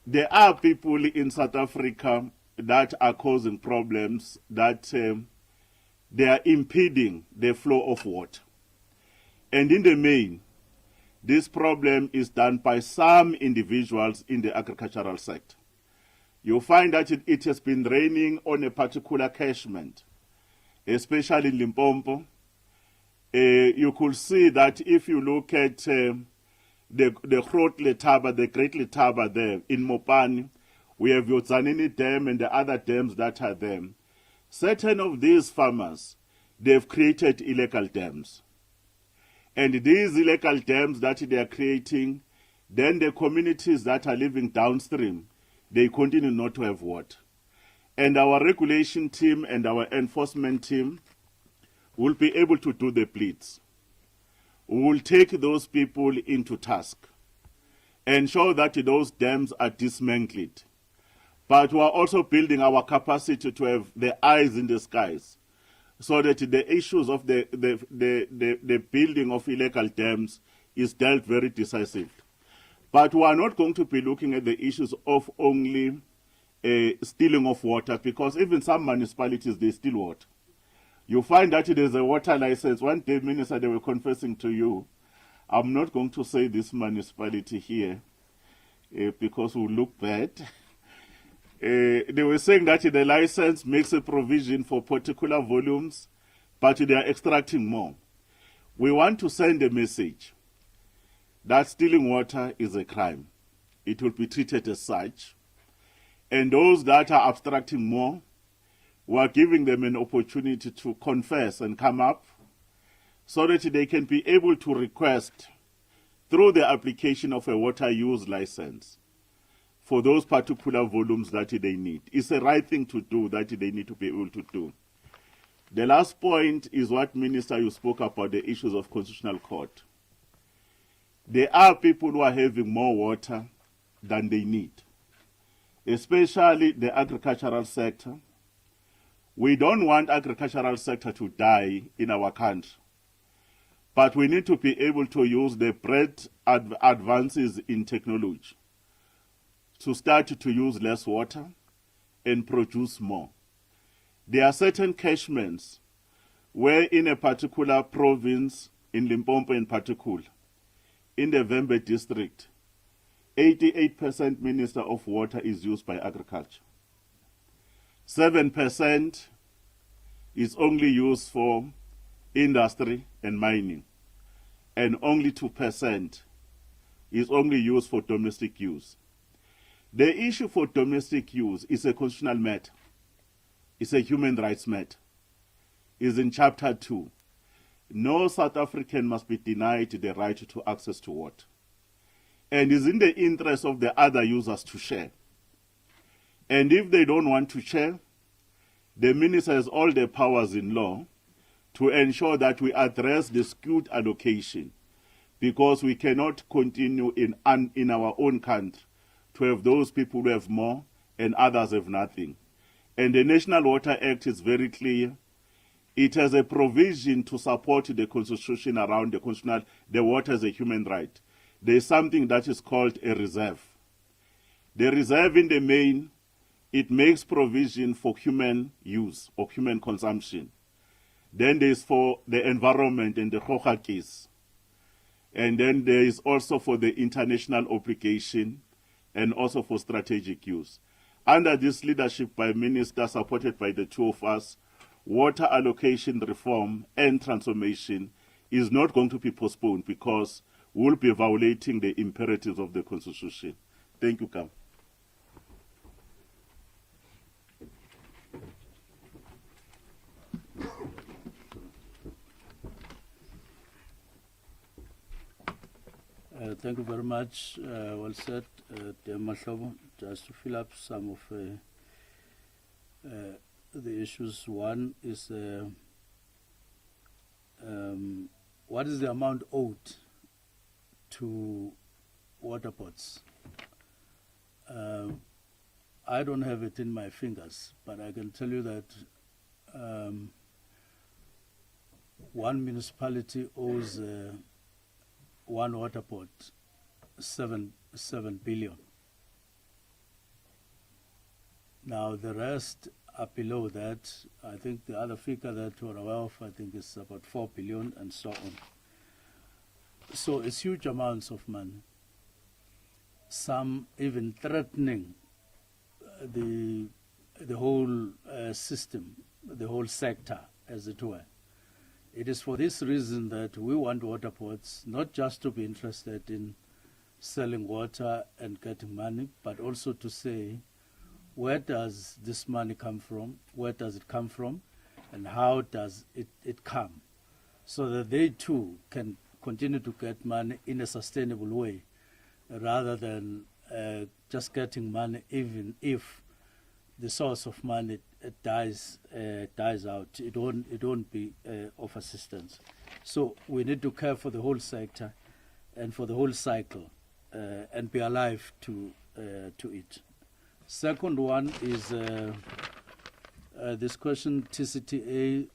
Speaker 8: There are people in South Africa that are causing problems, that they are impeding the flow of water. And in the main, this problem is done by some individuals in the agricultural sector. You'll find that it has been raining on a particular catchment, especially in Limpopo. You could see that if you look at the Groot Letaba, the Great Letaba there in Mopani, we have Yotzanini Dam and the other dams that are there. Certain of these farmers, they've created illegal dams. And these illegal dams that they are creating, then the communities that are living downstream, they continue not to have water. And our regulation team and our enforcement team will be able to do the pleads. We will take those people into task, ensure that those dams are dismantled. But we are also building our capacity to have the eyes in the skies, so that the issues of the building of illegal dams is dealt very decisively. But we are not going to be looking at the issues of only stealing of water, because even some municipalities, they steal water. You find that there's a water license. One day, Minister, they were confessing to you, I'm not going to say this municipality here because we look bad. They were saying that the license makes a provision for particular volumes, but they are extracting more. We want to send a message that stealing water is a crime. It will be treated as such. And those that are abstracting more, we are giving them an opportunity to confess and come up so that they can be able to request through the application of a water use license for those particular volumes that they need. It's the right thing to do, that they need to be able to do. The last point is what, Minister, you spoke about, the issues of constitutional court. There are people who are having more water than they need, especially the agricultural sector. We don't want agricultural sector to die in our country, but we need to be able to use the great advances in technology to start to use less water and produce more. There are certain catchments where in a particular province, in Limpopo in particular, in the Vembe district, 88% minister of water is used by agriculture. 7% is only used for industry and mining, and only 2% is only used for domestic use. The issue for domestic use is a constitutional matter. It's a human rights matter. It's in Chapter 2. No South African must be denied the right to access to water. And it's in the interest of the other users to share. And if they don't want to share, the minister has all the powers in law to ensure that we address the skewed allocation, because we cannot continue in our own country to have those people who have more and others have nothing. And the National Water Act is very clear. It has a provision to support the constitution around the water as a human right. There is something that is called a reserve. The reserve in the main, it makes provision for human use or human consumption. Then there is for the environment and the Khokakis. And then there is also for the international obligation and also for strategic use. Under this leadership by Minister, supported by the two of us, water allocation reform and transformation is not going to be postponed, because we'll be violating the imperatives of the Constitution. Thank you, Kam.
Speaker 1: Thank you very much. Well said, dear Mahlobo. Just to fill up some of the issues. One is what is the amount owed to water boards? I don't have it in my fingers, but I can tell you that one municipality owes one water board 7 billion. Now the rest are below that. I think the other figure that we're aware of, I think, is about 4 billion and so on. So it's huge amounts of money. Some even threatening the whole system, the whole sector, as it were. It is for this reason that we want water boards not just to be interested in selling water and getting money, but also to say, where does this money come from? Where does it come from? And how does it come? So that they too can continue to get money in a sustainable way, rather than just getting money even if the source of money dies out. It won't be of assistance. So we need to care for the whole sector and for the whole cycle and be alive to it. Second one is this question, TCTA.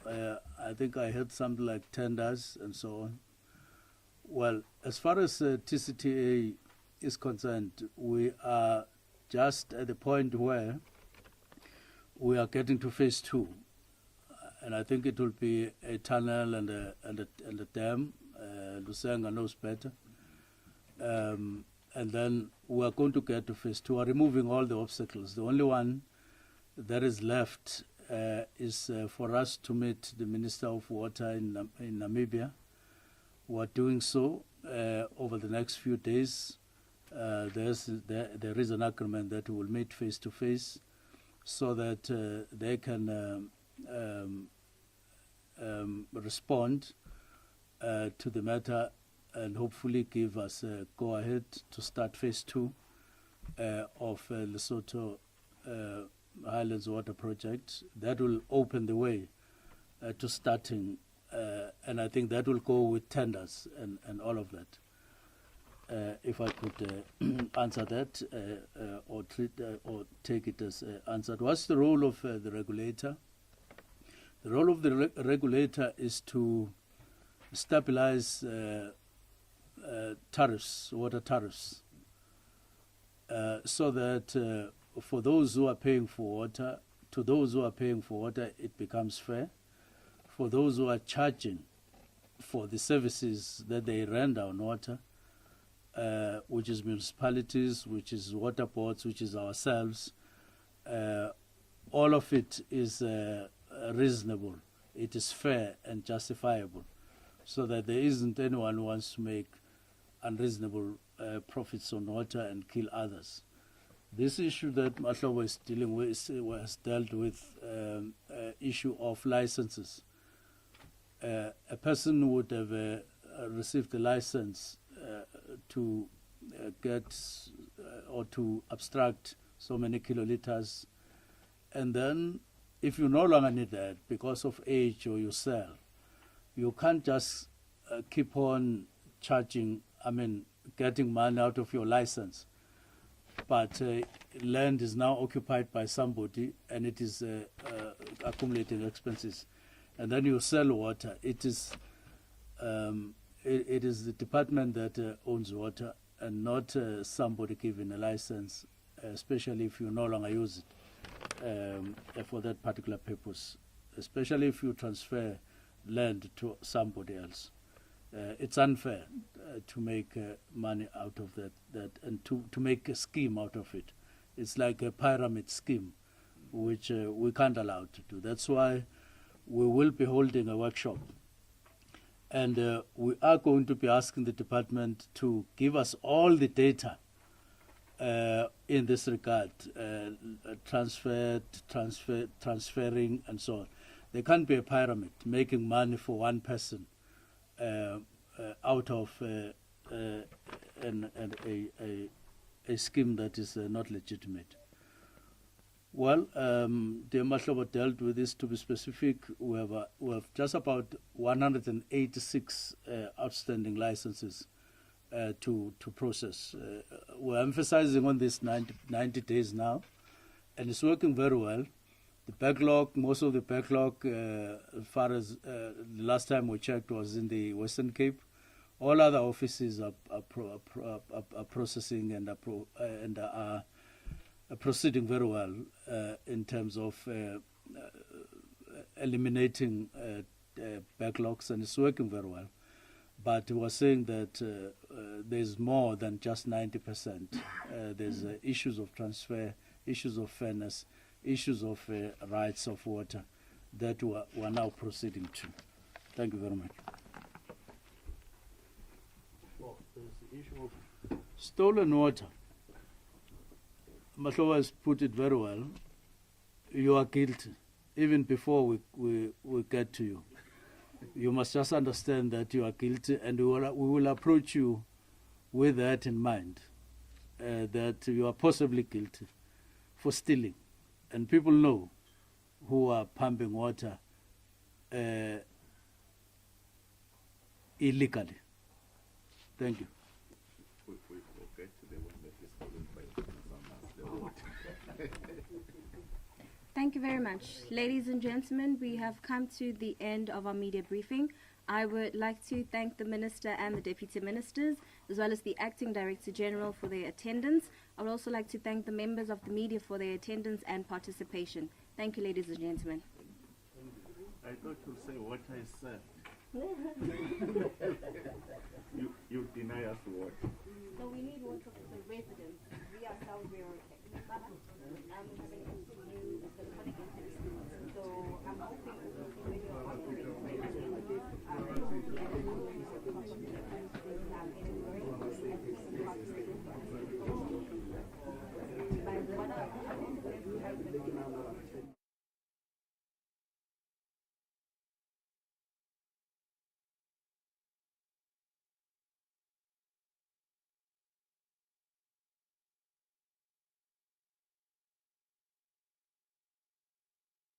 Speaker 1: I think I heard something like tenders and so on. Well, as far as TCTA is concerned, we are just at the point where we are getting to phase 2. And I think it will be a tunnel and a dam. Lusenga knows better. And then we are going to get to phase 2, are removing all the obstacles. The only one that is left is for us to meet the Minister of Water in Namibia. We are doing so over the next few days. There is an agreement that we will meet face to face so that they can respond to the matter and hopefully give us a go-ahead to start phase 2 of Lesotho Highlands Water Project. That will open the way to starting, and I think that will go with tenders and all of that. If I could answer that or take it as answered. What's the role of the regulator? The role of the regulator is to stabilize tariffs, water tariffs, so that for those who are paying for water, to those who are paying for water, it becomes fair. For those who are charging for the services that they render on water, which is municipalities, which is water boards, which is ourselves, all of it is reasonable. It is fair and justifiable, so that there isn't anyone who wants to make unreasonable profits on water and kill others. This issue that Mahlobo is dealing with was dealt with issue of licenses. A person would have received a license to get or to abstract so many kiloliters, and then if you no longer need that because of age or you sell, you can't just keep on charging, getting money out of your license. But land is now occupied by somebody and it is accumulating expenses. And then you sell water. It is the department that owns water and not somebody given a license, especially if you no longer use it for that particular purpose, especially if you transfer land to somebody else. It's unfair to make money out of that and to make a scheme out of it. It's like a pyramid scheme, which we can't allow to do. That's why we will be holding a workshop. And we are going to be asking the department to give us all the data in this regard, transferring and so on. There can't be a pyramid making money for one person out of and a scheme that is not legitimate. Well, the Mahlobo dealt with this. To be specific, we have just about 186 outstanding licenses to process. We're emphasizing on this 90 days now, and it's working very well. The backlog, most of the backlog, as far as the last time we checked, was in the Western Cape. All other offices are processing and are proceeding very well in terms of eliminating backlogs, and it's working very well. But we were saying that there's more than just 90%. There's issues of transfer, issues of fairness, issues of rights of water that we're now proceeding to. Thank you very much. Well, there's the issue of stolen water. Mahlobo has put it very well. You are guilty, even before we get to you. You must just understand that you are guilty, and we will approach you with that in mind, that you are possibly guilty for stealing. And people know who are pumping water illegally. Thank you.
Speaker 4: We forget the one that is followed by the water.
Speaker 2: Thank you very much. Ladies and gentlemen, we have come to the end of our media briefing. I would like to thank the Minister and the Deputy Ministers, as well as the Acting Director General for their attendance. I would also like to thank the members of the media for their attendance and participation. Thank you, ladies and gentlemen.
Speaker 4: I thought you'd say what I said. You deny us what?
Speaker 2: So we need water for the residents. We ourselves, we're okay.